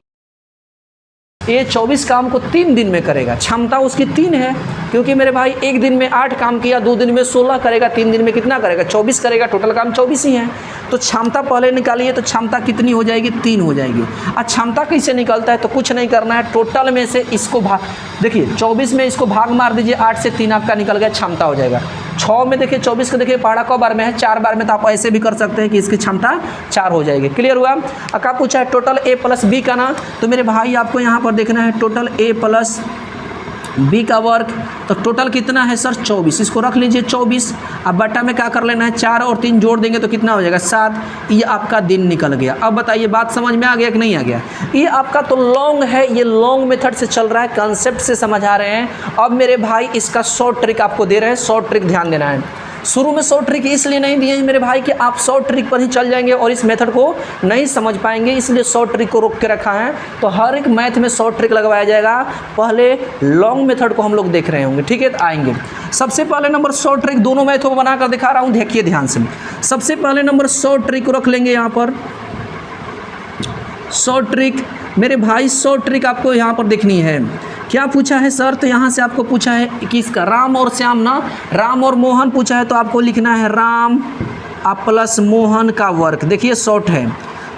24 काम को 3 दिन में करेगा। क्षमता उसकी 3 है, क्योंकि मेरे भाई एक दिन में 8 काम किया, 2 दिन में 16 करेगा, 3 दिन में कितना करेगा, 24 करेगा। टोटल काम 24 ही है। तो क्षमता पहले निकालिए, तो क्षमता कितनी हो जाएगी, 3 हो जाएगी। अब क्षमता कैसे निकलता है, तो कुछ नहीं करना है, टोटल में से इसको भाग, देखिए 24 में इसको भाग मार दीजिए, 8 से 3 आपका निकल गया, क्षमता हो जाएगा। 6 में देखिए 24 का देखिए पहाड़ा कौ बार में है, 4 बार में, तो आप ऐसे भी कर सकते हैं कि इसकी क्षमता 4 हो जाएगी। क्लियर हुआ। अब पूछा है टोटल ए प्लस बी का ना, तो मेरे भाई आपको यहाँ पर देखना है टोटल ए प्लस बी का वर्क, तो टोटल कितना है सर, 24। इसको रख लीजिए 24। अब बटा में क्या कर लेना है, 4 और 3 जोड़ देंगे तो कितना हो जाएगा, 7। ये आपका दिन निकल गया। अब बताइए बात समझ में आ गया कि नहीं आ गया। ये आपका तो लॉन्ग है, ये लॉन्ग मेथड से चल रहा है, कंसेप्ट से समझ आ रहे हैं। अब मेरे भाई इसका शॉर्ट ट्रिक आपको दे रहे हैं, शॉर्ट ट्रिक ध्यान देना है। शुरू में शॉर्ट ट्रिक इसलिए नहीं दिए हैं मेरे भाई कि आप शॉर्ट ट्रिक पर ही चल जाएंगे और इस मेथड को नहीं समझ पाएंगे, इसलिए शॉर्ट ट्रिक को रोक के रखा है। तो हर एक मैथ में शॉर्ट ट्रिक लगवाया जाएगा, पहले लॉन्ग मेथड को हम लोग देख रहे होंगे, ठीक है। तो आएंगे सबसे पहले नंबर शॉर्ट ट्रिक, दोनों मैथों को बनाकर दिखा रहा हूँ, देखिए ध्यान से। सबसे पहले नंबर शॉर्ट ट्रिक को रख लेंगे यहाँ पर। शॉर्ट ट्रिक मेरे भाई, शॉर्ट ट्रिक आपको यहाँ पर देखनी है। क्या पूछा है सर, तो यहाँ से आपको पूछा है किसका, राम और श्याम ना, राम और मोहन पूछा है, तो आपको लिखना है राम प्लस मोहन का वर्क। देखिए शॉर्ट है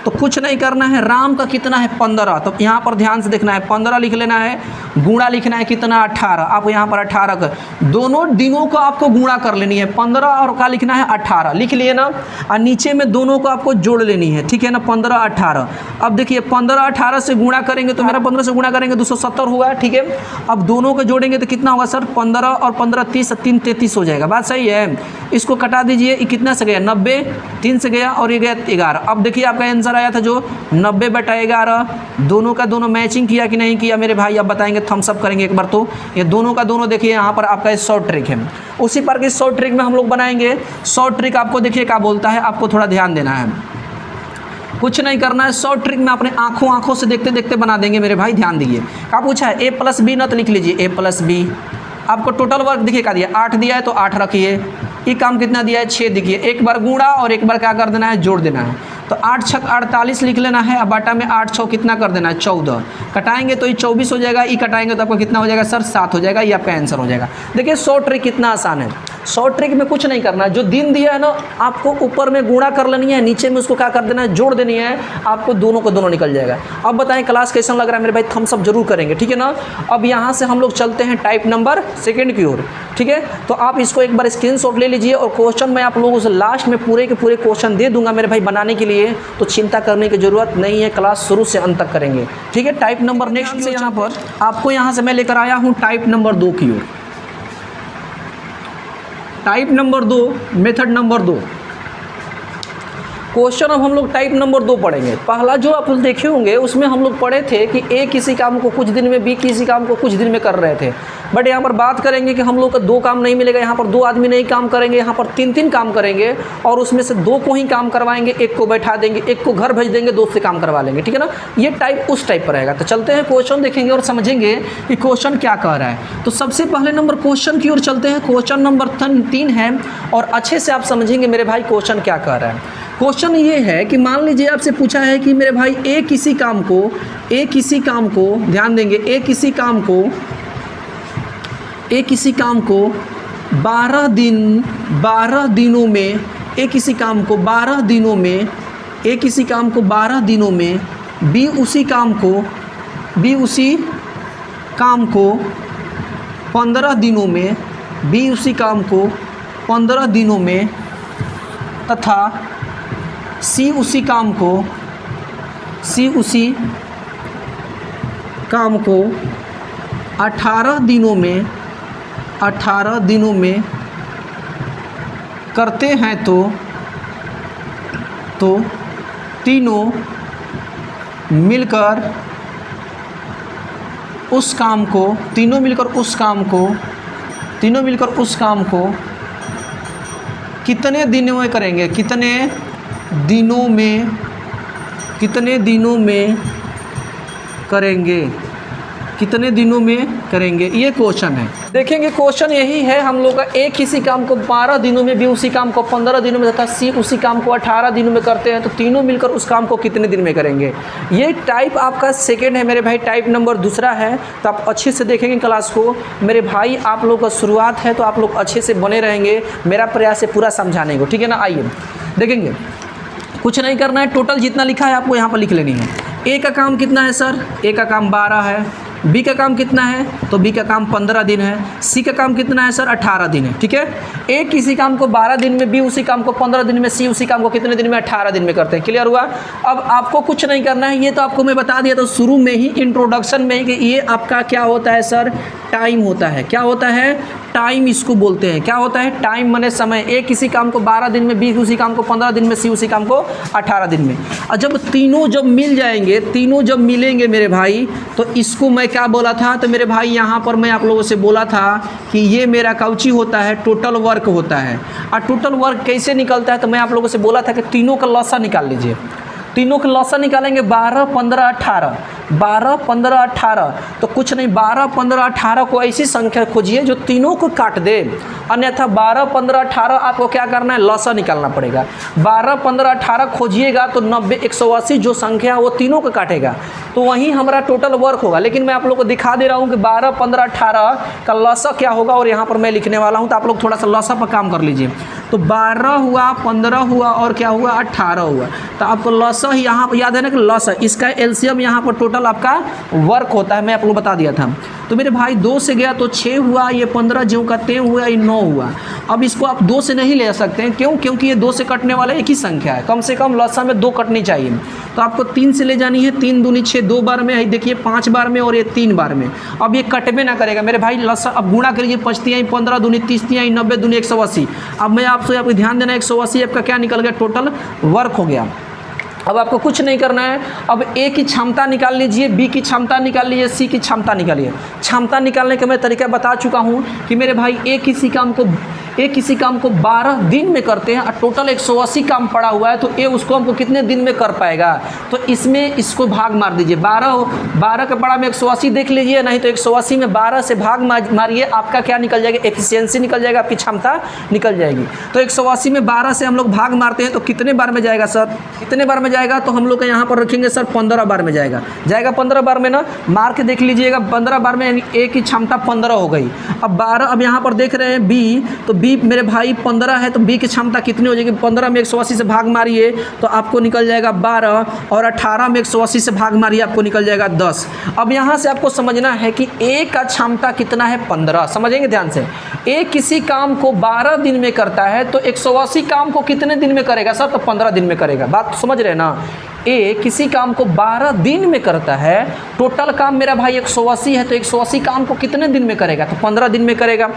तो कुछ नहीं करना है। राम का कितना है 15, तो यहाँ पर ध्यान से देखना है, 15 लिख लेना है, गुणा लिखना है कितना 18। आप यहाँ पर 18 का दोनों दिनों को आपको गुणा कर लेनी है, 15 और का लिखना है 18, लिख लिए ना। और नीचे में दोनों को आपको जोड़ लेनी है, ठीक है ना, 15 18। अब देखिए 15 18 से गुणा करेंगे तो मेरा 15 से गुणा करेंगे 270 होगा, ठीक है। अब दोनों को जोड़ेंगे तो कितना होगा सर, 15 और 15 30, 3 33 हो जाएगा। बात सही है। इसको कटा दीजिए, ये कितना से गया 90, 3 से गया और ये गया 11। अब देखिए आपका आंसर आया था जो 90/11। दोनों का दोनों मैचिंग किया कि नहीं किया मेरे भाई, अब बताएंगे, थम्स अप करेंगे एक बार। तो ये दोनों का दोनों देखिए यहाँ पर आपका शॉर्ट ट्रिक है। उसी पर की शॉर्ट ट्रिक में हम लोग बनाएंगे। शॉर्ट ट्रिक आपको देखिए क्या बोलता है, आपको थोड़ा ध्यान देना है, कुछ नहीं करना है। शॉर्ट ट्रिक में अपने आंखों से देखते देखते बना देंगे मेरे भाई, ध्यान दीजिए। क्या पूछा है, ए प्लस बी ना, तो लिख लीजिए ए प्लस बी आपको टोटल वर्क देखिए क्या दिया, 8 दिया है तो 8 रखिए। ये काम कितना दिया है, 6 देखिए, एक बार गुणा और एक बार क्या कर देना है, जोड़ देना है। तो 8 छक 48 लिख लेना है, अब बाटा में 8 छः कितना कर देना है, 14। कटाएंगे तो ये 24 हो जाएगा, ये कटाएंगे तो आपको कितना हो जाएगा सर, 7 हो जाएगा। ये आपका आंसर हो जाएगा। देखिए शॉर्ट ट्रिक कितना आसान है। शॉर्ट ट्रिक में कुछ नहीं करना है, जो दिन दिया है ना आपको ऊपर में गुणा कर लेनी है, नीचे में उसको क्या कर देना है, जोड़ देनी है, आपको दोनों को दोनों निकल जाएगा। अब बताएं क्लास कैसा लग रहा है मेरे भाई, थम्स अप जरूर करेंगे, ठीक है ना। अब यहाँ से हम लोग चलते हैं टाइप नंबर सेकेंड की ओर, ठीक है। तो आप इसको एक बार स्क्रीनशॉट ले लीजिए और क्वेश्चन मैं आप लोगों से लास्ट में पूरे के पूरे क्वेश्चन दे दूंगा मेरे भाई बनाने के लिए, तो चिंता करने की जरूरत नहीं है, क्लास शुरू से अंत तक करेंगे, ठीक है। टाइप नंबर नेक्स्ट से यहाँ पर आपको यहाँ से मैं लेकर आया हूँ टाइप नंबर 2 की ओर। Type number 2 method number 2 question. अब हम लोग टाइप नंबर 2 पढ़ेंगे। पहला जो आप देखे होंगे उसमें हम लोग पढ़े थे कि ए किसी काम को कुछ दिन में, बी किसी काम को कुछ दिन में कर रहे थे। बट यहाँ पर बात करेंगे कि हम लोग का 2 काम नहीं मिलेगा, यहाँ पर 2 आदमी नहीं काम करेंगे, यहाँ पर 3-3 काम करेंगे और उसमें से 2 को ही काम करवाएंगे, 1 को बैठा देंगे, 1 को घर भेज देंगे, 2 से काम करवा लेंगे, ठीक है ना। ये टाइप उस टाइप पर रहेगा। तो चलते हैं क्वेश्चन देखेंगे और समझेंगे कि क्वेश्चन क्या कह रहा है। तो सबसे पहले नंबर क्वेश्चन की ओर चलते हैं। क्वेश्चन नंबर 3 है और अच्छे से आप समझेंगे मेरे भाई क्वेश्चन क्या कह रहा है। क्वेश्चन ये है कि मान लीजिए आपसे पूछा है कि मेरे भाई ए किसी काम को ध्यान देंगे, ए किसी काम को 12 दिनों में, ए किसी काम को 12 दिनों में, ए किसी काम को 12 दिनों में, बी उसी काम को 15 दिनों में, बी उसी काम को 15 दिनों में तथा सी उसी काम को 18 दिनों में करते हैं तो तीनों मिलकर उस काम को कितने दिनों में करेंगे, कितने दिनों में करेंगे, ये क्वेश्चन है। देखेंगे क्वेश्चन यही है हम लोग का, ए किसी काम को 12 दिनों में, बी उसी काम को 15 दिनों में तथा सी उसी काम को 18 दिनों में करते हैं तो तीनों मिलकर उस काम को कितने दिन में करेंगे। ये टाइप आपका सेकेंड है मेरे भाई, टाइप नंबर 2 है। तो आप अच्छे से देखेंगे क्लास को मेरे भाई, आप लोग का शुरुआत है तो आप लोग अच्छे से बने रहेंगे, मेरा प्रयास है पूरा समझाने को, ठीक है ना। आइए देखेंगे, कुछ नहीं करना है, टोटल जितना लिखा है आपको यहाँ पर लिख लेनी है। ए का काम कितना है सर, ए का काम 12 है, बी का काम कितना है तो बी का काम 15 दिन है, सी का काम कितना है सर 18 दिन है, ठीक है। ए किसी काम को 12 दिन में, बी उसी काम को 15 दिन में, सी उसी काम को कितने दिन में, 18 दिन में करते हैं। क्लियर हुआ। अब आपको कुछ नहीं करना है, ये तो आपको मैं बता दिया तो शुरू में ही इंट्रोडक्शन में ही कि ये आपका क्या होता है सर, टाइम होता है। क्या होता है, टाइम इसको बोलते हैं। क्या होता है, टाइम माने समय। ए किसी काम को 12 दिन में, बी उसी काम को 15 दिन में, सी उसी काम को 18 दिन में। और जब तीनों जब मिल जाएंगे, तीनों जब मिलेंगे मेरे भाई, तो इसको मैं क्या बोला था, तो मेरे भाई यहाँ पर मैं आप लोगों से बोला था कि ये मेरा काउची होता है, टोटल वर्क होता है। और टोटल वर्क कैसे निकलता है, तो मैं आप लोगों से बोला था कि तीनों का लॉसा निकाल लीजिए। तीनों का लॉसा निकालेंगे 12, 15, 18, 12, 15, 18। तो कुछ नहीं, 12, 15, 18 को ऐसी संख्या खोजिए जो तीनों को काट दे, अन्यथा 12, 15, 18 आपको क्या करना है, लॉसा निकालना पड़ेगा। 12, 15, 18 खोजिएगा तो 90, 180 जो संख्या वो तीनों को काटेगा, तो वहीं हमारा टोटल वर्क होगा। लेकिन मैं आप लोग को दिखा दे रहा हूँ कि 12, 15, 18 का लॉसा क्या होगा और यहाँ पर मैं लिखने वाला हूँ, तो आप लोग थोड़ा सा लॉसा पर काम कर लीजिए। तो 12 हुआ, 15 हुआ और क्या हुआ, 18 हुआ। तो आपको लॉसा ही यहाँ पर याद है ना कि लॉसा, इसका एलसीएम यहाँ पर टोटल आपका वर्क होता है, मैं आप लोग बता दिया था। तो मेरे भाई 2 से गया तो 6 हुआ, ये 15 ज्यों का त्यों हुआ, ये 9 हुआ। अब इसको आप 2 से नहीं ले सकते हैं, क्यों, क्योंकि ये 2 से कटने वाला एक ही संख्या है, कम से कम लॉसा में 2 कटनी चाहिए। तो आपको 3 से ले जानी है, 3 दूनी 6, 2 बार में है, देखिए 5 बार में और ये 3 बार में। अब ये कटबे ना करेगा मेरे भाई, लॉसा अब गुणा करिए, 5 तिहाई 15 दूनी 30 तिहाई 90 दूनी 180। अब मैं आपसे आपको ध्यान देना, 180 आपका क्या निकल गया, टोटल वर्क हो गया। अब आपको कुछ नहीं करना है, अब ए की क्षमता निकाल लीजिए, बी की क्षमता निकाल लीजिए, सी की क्षमता निकालिए। क्षमता निकालने का मैं तरीका बता चुका हूँ कि मेरे भाई ए किसी काम को ए किसी काम को 12 दिन में करते हैं और टोटल 180 काम पड़ा हुआ है, तो ए उसको हमको कितने दिन में कर पाएगा? तो इसमें इसको भाग मार दीजिए, 12 का पड़ा में 180 देख लीजिए, नहीं तो 180 में 12 से भाग मारिए, आपका क्या निकल जाएगा? एफिशिएंसी निकल जाएगा, आपकी क्षमता निकल जाएगी। तो 180 में 12 से हम लोग भाग मारते हैं तो कितने बार में जाएगा सर? कितने बार में जाएगा? तो हम लोग का यहाँ पर रखेंगे सर 15 बार में जाएगा। 15 बार में ना, मार के देख लीजिएगा, 15 बार में ए की क्षमता 15 हो गई। अब 12, अब यहाँ पर देख रहे हैं बी, तो बी मेरे भाई 15 है, तो बी की क्षमता कितनी हो जाएगी? 15 में 180 से भाग मारिए तो आपको निकल जाएगा 12, और 18 में 180 से भाग मारिए आपको निकल जाएगा 10। अब यहाँ से आपको समझना है कि ए का क्षमता कितना है? 15। समझेंगे ध्यान से, ए किसी काम को 12 दिन में करता है तो 180 काम को कितने दिन में करेगा सर? तो 15 दिन में करेगा। बात समझ रहे हैं ना? ए किसी काम को 12 दिन में करता है, टोटल काम मेरा भाई 180 है, तो 180 काम को कितने दिन में करेगा? तो 15 दिन में करेगा।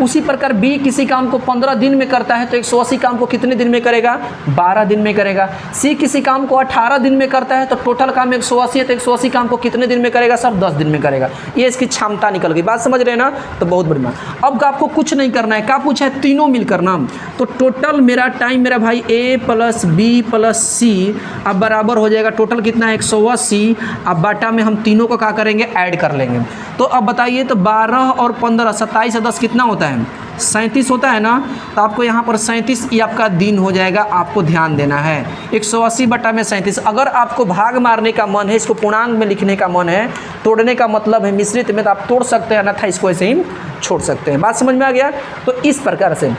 उसी प्रकार बी किसी काम को 15 दिन में करता है तो 180 काम को कितने दिन में करेगा? 12 दिन में करेगा। सी किसी काम को 18 दिन में करता है तो टोटल काम 180 है, तो 180 काम को कितने दिन में करेगा सर? 10 दिन में करेगा। ये इसकी क्षमता निकल गई। बात समझ रहे हैं ना? तो बहुत बढ़िया। अब आपको कुछ नहीं करना है, क्या पूछा है? तीनों मिलकर ना, तो टोटल मेरा टाइम मेरा भाई ए प्लस बी प्लस सी अब बराबर हो जाएगा, टोटल कितना है? 180। अब बाटा में हम तीनों को क्या करेंगे? ऐड कर लेंगे। तो अब बताइए, तो 12 और 15, 27 और 10 कितना होता है? 37 होता है ना? तो आपको यहाँ पर 37 ये आपका दिन हो जाएगा, आपको ध्यान देना है। 180 बटा में 37। अगर आपको भाग मारने का मन है, इसको पूर्णांक में लिखने का मन है, तोड़ने का मतलब है मिश्रित में, तो आप तोड़ सकते हैं, अन्यथा इसको ऐसे ही छोड़ सकते हैं। बात समझ में आ गया? तो इस प्रकार से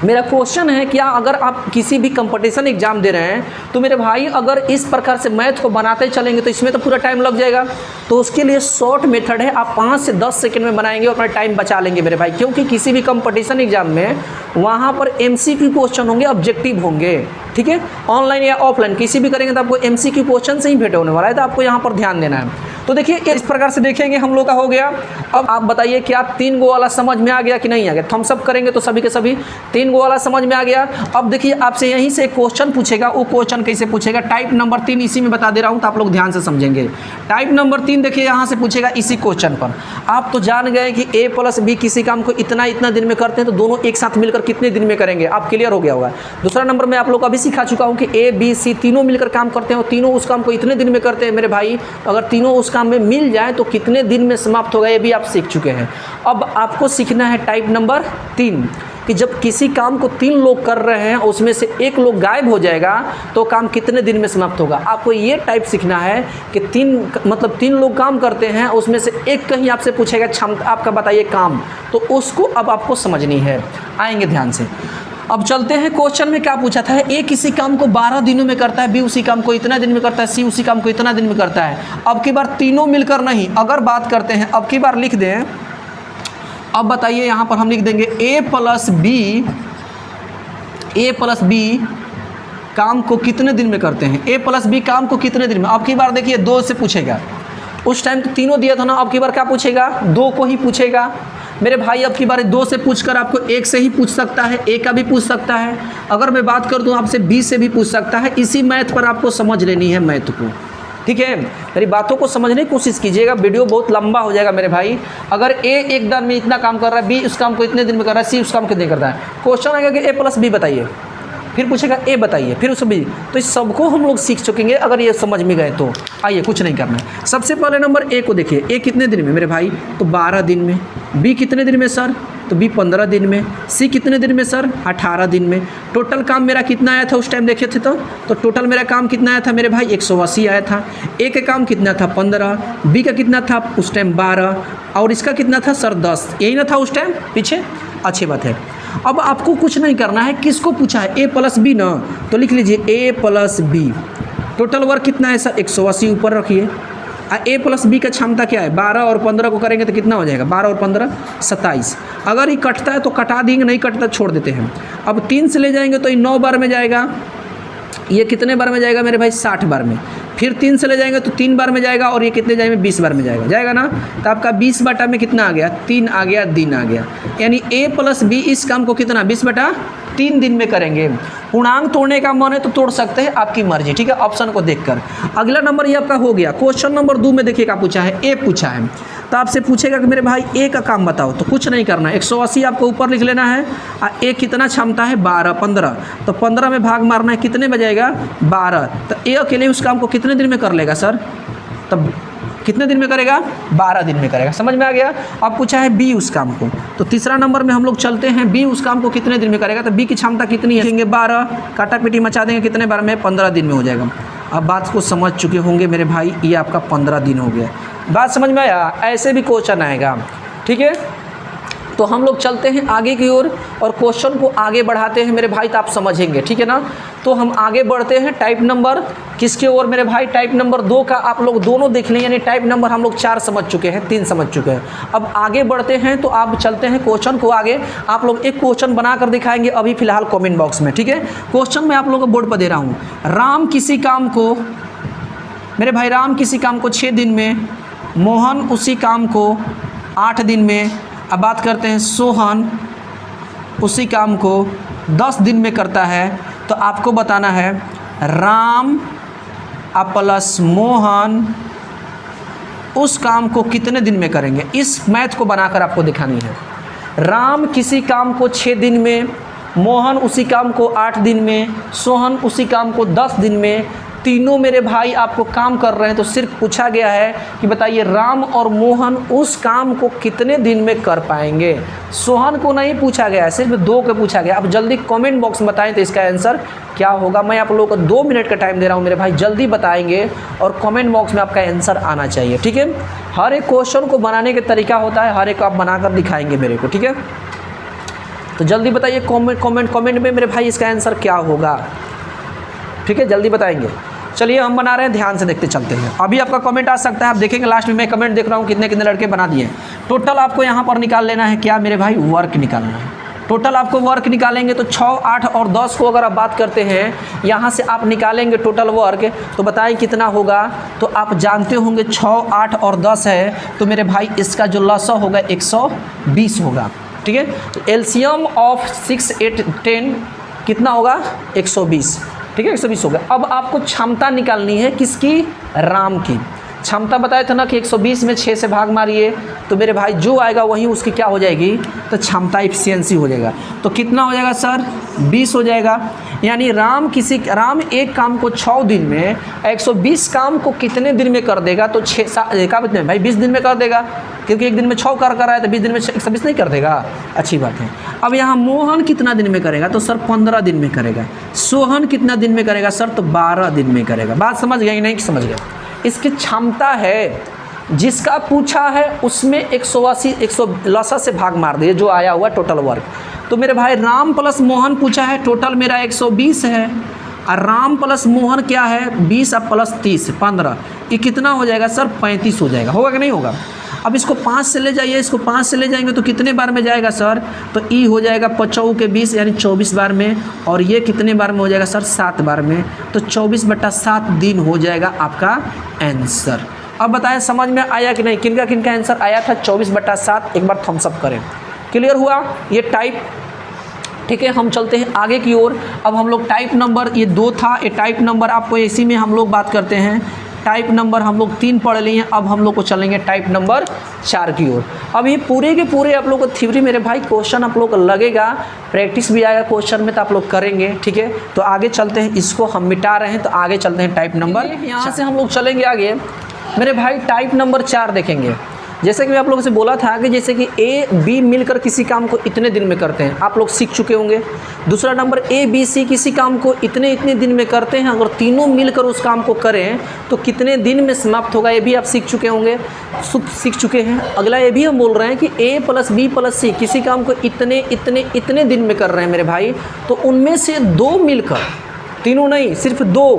मेरा क्वेश्चन है, क्या अगर आप किसी भी कंपटीशन एग्जाम दे रहे हैं तो मेरे भाई अगर इस प्रकार से मैथ को बनाते चलेंगे तो इसमें तो पूरा टाइम लग जाएगा। तो उसके लिए शॉर्ट मेथड है, आप 5 से 10 सेकंड में बनाएंगे और अपना टाइम बचा लेंगे मेरे भाई। क्योंकि किसी भी कंपटीशन एग्जाम में वहाँ पर MCQ क्वेश्चन होंगे, ऑब्जेक्टिव होंगे, ठीक है? ऑनलाइन या ऑफलाइन किसी भी करेंगे तो आपको MCQ क्वेश्चन से ही भेंट होने वाला है, तो आपको यहाँ पर ध्यान देना है। तो देखिए इस प्रकार से देखेंगे हम लोग का हो गया। अब आप बताइए क्या 3 गो वाला समझ में आ गया कि नहीं आ गया? थम्स अप करेंगे तो सभी के सभी 3 गो वाला समझ में आ गया। अब देखिए आपसे यहीं से एक क्वेश्चन पूछेगा, वो क्वेश्चन कैसे पूछेगा? टाइप नंबर 3 इसी में बता दे रहा हूँ, तो आप लोग ध्यान से समझेंगे। टाइप नंबर 3 देखिए यहाँ से पूछेगा इसी क्वेश्चन पर। आप तो जान गए कि ए प्लस बी किसी काम को इतना इतना दिन में करते हैं, तो दोनों एक साथ मिलकर कितने दिन में करेंगे? आप क्लियर हो गया होगा। दूसरा नंबर में आप लोग अभी सिखा चुका हूँ कि ए बी सी तीनों मिलकर काम करते हैं और तीनों उस काम को इतने दिन में करते हैं मेरे भाई। अगर तीनों उस काम में मिल जाए तो कितने दिन में समाप्त होगा, ये भी आप सीख चुके हैं। अब आपको सीखना है टाइप नंबर 3 कि जब किसी काम को 3 लोग कर रहे हैं, उसमें से एक लोग गायब हो जाएगा तो काम कितने दिन में समाप्त होगा। आपको ये टाइप सीखना है कि 3 लोग काम करते हैं, उसमें से एक कहीं आपसे पूछेगा क्षमता आपका बताइए काम, तो उसको अब आपको समझनी है। आएंगे ध्यान से। अब चलते हैं क्वेश्चन में क्या पूछा था। ए किसी काम को 12 दिनों में करता है, बी उसी काम को इतना दिन में करता है, सी उसी काम को इतना दिन में करता है। अब की बार तीनों मिलकर नहीं, अगर बात करते हैं अब की बार लिख दें। अब बताइए यहाँ पर हम लिख देंगे ए प्लस बी काम को कितने दिन में करते हैं? ए प्लस बी काम को कितने दिन में? अब की बार देखिए 2 से पूछेगा। उस टाइम तो तीनों दिया था ना, अब की बार क्या पूछेगा? 2 को ही पूछेगा मेरे भाई। अब की बार 2 से पूछकर आपको 1 से ही पूछ सकता है, ए का भी पूछ सकता है। अगर मैं बात कर दूं आपसे बी से भी पूछ सकता है। इसी मैथ पर आपको समझ लेनी है मैथ को, ठीक है? मेरी बातों को समझने की कोशिश कीजिएगा, वीडियो बहुत लंबा हो जाएगा मेरे भाई। अगर ए एक दिन में इतना काम कर रहा है, बी उस काम को इतने दिन में कर रहा है, सी उस काम कितने करता है। क्वेश्चन आएगा कि ए प्लस बी बताइए, फिर पूछेगा ए बताइए, फिर उस बी। तो इस सबको हम लोग सीख चुकेंगे अगर ये समझ में गए तो। आइए कुछ नहीं करना है। सबसे पहले नंबर ए को देखिए, ए कितने दिन में मेरे भाई? तो 12 दिन में। बी कितने दिन में सर? तो बी 15 दिन में। सी कितने दिन में सर? 18 दिन में। टोटल काम मेरा कितना आया था उस टाइम देखे थे? तो टोटल मेरा काम कितना आया था मेरे भाई? 180 आया था। ए का काम कितना था? 15। बी का कितना था उस टाइम? 12। और इसका कितना था सर? 10। यही ना था उस टाइम पीछे? अच्छी बात है। अब आपको कुछ नहीं करना है। किसको पूछा है? ए प्लस बी ना, तो लिख लीजिए ए प्लस बी। टोटल वर्क कितना है सर? 180 ऊपर रखिए। ए प्लस बी का क्षमता क्या है? 12 और 15 को करेंगे तो कितना हो जाएगा? 12 और 15 27। अगर ये कटता है तो कटा देंगे, नहीं कटता छोड़ देते हैं। अब 3 से ले जाएंगे तो ये 9 बार में जाएगा। ये कितने बार में जाएगा मेरे भाई? 60 बार में। फिर 3 से ले जाएंगे तो 3 बार में जाएगा, और ये कितने जाएंगे? 20 बार में जाएगा ना। तो आपका 20 बटा में कितना आ गया? 3 आ गया, दिन आ गया। यानी ए प्लस बी इस काम को कितना? 20 बटा 3 दिन में करेंगे। पूर्णांक तोड़ने का मन है तो तोड़ सकते हैं, आपकी मर्जी, ठीक है? ऑप्शन को देखकर। अगला नंबर ये आपका हो गया। क्वेश्चन नंबर 2 में देखिए क्या पूछा है? ए पूछा है। तो आपसे पूछेगा कि मेरे भाई ए का काम बताओ, तो कुछ नहीं करना है, 180 आपको ऊपर लिख लेना है। ए कितना क्षमता है 12 15, तो 15 में भाग मारना है, कितने बजाएगा 12। तो ए अकेले उस काम को कितने दिन में कर लेगा सर? तब कितने दिन में करेगा? 12 दिन में करेगा। समझ में आ गया? अब पूछा है बी उस काम को, तो तीसरा नंबर में हम लोग चलते हैं। बी उस काम को कितने दिन में करेगा? तो बी की क्षमता कितनी है? 12, काटा पीटी मचा देंगे, कितने बार में? 15 दिन में हो जाएगा। अब बात को समझ चुके होंगे मेरे भाई, ये आपका 15 दिन हो गया। बात समझ में आया? ऐसे भी क्वेश्चन आएगा, ठीक है। तो हम लोग चलते हैं आगे की ओर और क्वेश्चन को आगे बढ़ाते हैं मेरे भाई, तो आप समझेंगे, ठीक है ना। तो हम आगे बढ़ते हैं टाइप नंबर किसके ओर मेरे भाई? टाइप नंबर 2 का आप लोग दोनों देख लें, यानी टाइप नंबर हम लोग 4 समझ चुके हैं, 3 समझ चुके हैं। अब आगे बढ़ते हैं, तो आप चलते हैं क्वेश्चन को आगे। आप लोग एक क्वेश्चन बनाकर दिखाएंगे अभी फिलहाल कमेंट बॉक्स में, ठीक है। क्वेश्चन मैं आप लोगों को बोर्ड पर दे रहा हूँ। राम किसी काम को मेरे भाई, राम किसी काम को 6 दिन में, मोहन उसी काम को 8 दिन में। अब बात करते हैं सोहन उसी काम को 10 दिन में करता है। तो आपको बताना है राम प्लस मोहन उस काम को कितने दिन में करेंगे। इस मैथ को बनाकर आपको दिखानी है। राम किसी काम को 6 दिन में, मोहन उसी काम को 8 दिन में, सोहन उसी काम को 10 दिन में। तीनों मेरे भाई आपको काम कर रहे हैं, तो सिर्फ पूछा गया है कि बताइए राम और मोहन उस काम को कितने दिन में कर पाएंगे। सोहन को नहीं पूछा गया है, सिर्फ 2 को पूछा गया। अब जल्दी कमेंट बॉक्स में बताएं तो इसका आंसर क्या होगा। मैं आप लोगों को 2 मिनट का टाइम दे रहा हूं मेरे भाई, जल्दी बताएंगे और कमेंट बॉक्स में आपका आंसर आना चाहिए, ठीक है। हर एक क्वेश्चन को बनाने का तरीका होता है, हर एक आप बनाकर दिखाएंगे मेरे को, ठीक है। तो जल्दी बताइए कमेंट में मेरे भाई इसका आंसर क्या होगा, ठीक है, जल्दी बताएंगे। चलिए हम बना रहे हैं, ध्यान से देखते चलते हैं। अभी आपका कमेंट आ सकता है, आप देखेंगे लास्ट में मैं कमेंट देख रहा हूँ कितने कितने लड़के बना दिए। टोटल आपको यहाँ पर निकाल लेना है क्या मेरे भाई? वर्क निकालना है। टोटल आपको वर्क निकालेंगे तो 6, 8 और 10 को अगर आप बात करते हैं, यहाँ से आप निकालेंगे टोटल वर्क, तो बताएं कितना होगा। तो आप जानते होंगे 6, 8 और 10 है, तो मेरे भाई इसका जो लसा होगा 120 होगा, ठीक है। तो एलसीएम ऑफ 6, 8, 10 कितना होगा? 120, ठीक है, 120 होगा। अब आपको क्षमता निकालनी है किसकी? राम की। क्षमता बताया था ना कि 120 में 6 से भाग मारिए, तो मेरे भाई जो आएगा वही उसकी क्या हो जाएगी? तो क्षमता एफिशिएंसी हो जाएगा। तो कितना हो जाएगा सर? 20 हो जाएगा। यानी राम एक काम को 6 दिन में, 120 काम को कितने दिन में कर देगा? तो 6 का कितने भाई? 20 दिन में कर देगा, क्योंकि एक दिन में 6 कर रहा है, तो 20 दिन में 120 नहीं कर देगा। अच्छी बात है। अब यहाँ मोहन कितना दिन में करेगा? तो सर 15 दिन में करेगा। सोहन कितना दिन में करेगा सर? तो 12 दिन में करेगा। बात समझ गए नहीं समझ गए? इसकी क्षमता है, जिसका पूछा है उसमें 180 लसा से भाग मार दिए जो आया हुआ टोटल वर्क। तो मेरे भाई राम प्लस मोहन पूछा है, टोटल मेरा 120 है, और राम प्लस मोहन क्या है? 20 और प्लस 30 15, ये कितना हो जाएगा सर? 35 हो जाएगा। होगा कि नहीं होगा? अब इसको 5 से ले जाइए, इसको 5 से ले जाएंगे तो कितने बार में जाएगा सर? तो ई हो जाएगा 5 के 20 यानी 24 बार में, और ये कितने बार में हो जाएगा सर? 7 बार में। तो 24/7 दिन हो जाएगा आपका आंसर। अब बताएं समझ में आया कि नहीं? किनका किनका आंसर आया था 24/7? एक बार थम्स अप करें। क्लियर हुआ ये टाइप? ठीक है, हम चलते हैं आगे की ओर। अब हम लोग टाइप नंबर, ये 2 था, ये टाइप नंबर आपको इसी में हम लोग बात करते हैं। टाइप नंबर हम लोग 3 पढ़ लिए, अब हम लोग को चलेंगे टाइप नंबर 4 की ओर। अब ये पूरे के पूरे आप लोग को थ्योरी मेरे भाई क्वेश्चन आप लोग को लगेगा, प्रैक्टिस भी आएगा क्वेश्चन में, तो आप लोग करेंगे, ठीक है। तो आगे चलते हैं, इसको हम मिटा रहे हैं, तो आगे चलते हैं टाइप नंबर। यहाँ से हम लोग चलेंगे आगे मेरे भाई, टाइप नंबर 4 देखेंगे। जैसे कि मैं आप लोगों से बोला था कि जैसे कि ए बी मिलकर किसी काम को इतने दिन में करते हैं, आप लोग सीख चुके होंगे। दूसरा नंबर ए बी सी किसी काम को इतने इतने दिन में करते हैं, अगर तीनों मिलकर उस काम को करें तो कितने दिन में समाप्त होगा, ये भी आप सीख चुके होंगे, सीख चुके हैं। अगला ये भी हम बोल रहे हैं कि ए प्लस बी प्लस सी किसी काम को इतने इतने इतने दिन में कर रहे हैं मेरे भाई, तो उनमें से 2 मिलकर, तीनों नहीं सिर्फ 2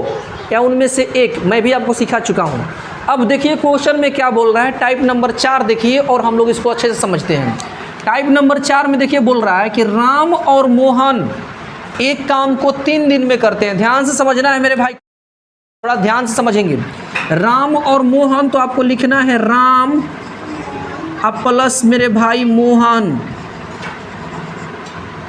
या उनमें से 1, मैं भी आपको सिखा चुका हूँ। अब देखिए क्वेश्चन में क्या बोल रहा है, टाइप नंबर 4 देखिए और हम लोग इसको अच्छे से समझते हैं। टाइप नंबर 4 में देखिए बोल रहा है कि राम और मोहन एक काम को 3 दिन में करते हैं। ध्यान से समझना है मेरे भाई, थोड़ा ध्यान से समझेंगे। राम और मोहन, तो आपको लिखना है राम प्लस मेरे भाई मोहन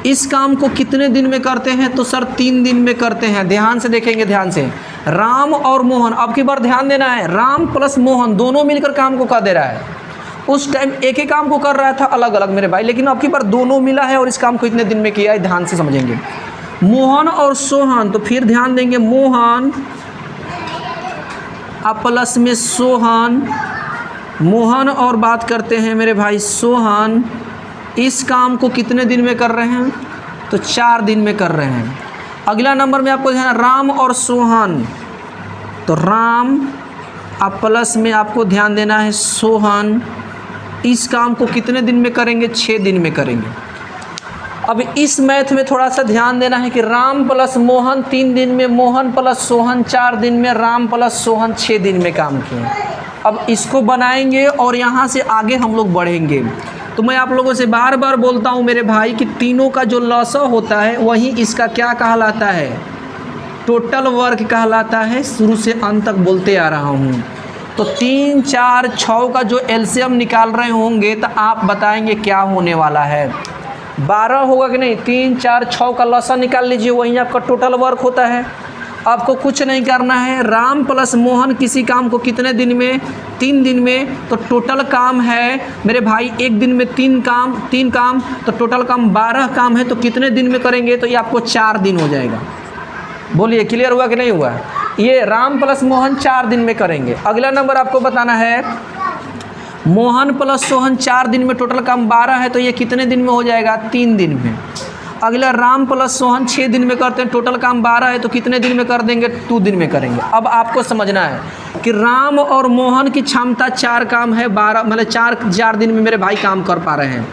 इस काम को कितने दिन में करते हैं? तो सर 3 दिन में करते हैं। ध्यान से देखेंगे, ध्यान से, राम और मोहन, अब की बार ध्यान देना है, राम प्लस मोहन दोनों मिलकर काम को कर दे रहा है, उस टाइम एक ही काम को कर रहा था अलग अलग मेरे भाई, लेकिन आपकी बार दोनों मिला है और इस काम को इतने दिन में किया है, ध्यान से समझेंगे। मोहन और सोहन, तो फिर ध्यान देंगे मोहन अब प्लस में सोहन, मोहन और बात करते हैं मेरे भाई सोहन, इस काम को कितने दिन में कर रहे हैं, तो 4 दिन में कर रहे हैं। अगला नंबर में आपको ध्यान राम और सोहन, तो राम अब प्लस में आपको ध्यान देना है सोहन, इस काम को कितने दिन में करेंगे, 6 दिन में करेंगे। अब इस मैथ में थोड़ा सा ध्यान देना है कि राम प्लस मोहन 3 दिन में, मोहन प्लस सोहन 4 दिन में, राम प्लस सोहन 6 दिन में काम किए। अब इसको बनाएंगे और यहाँ से आगे हम लोग बढ़ेंगे। तो मैं आप लोगों से बार बार बोलता हूँ मेरे भाई कि तीनों का जो लॉसा होता है वही इसका क्या कहलाता है, टोटल वर्क कहलाता है। शुरू से अंत तक बोलते आ रहा हूँ। तो 3, 4, 6 का जो एलसीएम निकाल रहे होंगे तो आप बताएंगे क्या होने वाला है, 12 होगा कि नहीं। 3, 4, 6 का लॉसा निकाल लीजिए, वही आपका टोटल वर्क होता है। आपको कुछ नहीं करना है, राम प्लस मोहन किसी काम को कितने दिन में, 3 दिन में, तो टोटल काम है मेरे भाई एक दिन में 3 काम, तो टोटल काम 12 काम है। तो कितने दिन में करेंगे, तो ये आपको 4 दिन हो जाएगा। बोलिए क्लियर हुआ कि नहीं हुआ। ये राम प्लस मोहन 4 दिन में करेंगे। अगला नंबर आपको बताना है मोहन प्लस सोहन 4 दिन में, टोटल काम 12 है, तो ये कितने दिन में हो जाएगा, 3 दिन में। अगला राम प्लस सोहन 6 दिन में करते हैं, टोटल काम 12 है, तो कितने दिन में कर देंगे, 2 दिन में करेंगे। अब आपको समझना है कि राम और मोहन की क्षमता 4 काम है, 12 मतलब 4 दिन में मेरे भाई काम कर पा रहे हैं।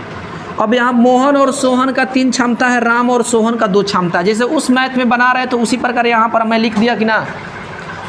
अब यहाँ मोहन और सोहन का 3 क्षमता है, राम और सोहन का 2 क्षमता। जैसे उस मैथ में बना रहे तो उसी प्रकार यहाँ पर मैं लिख दिया कि ना।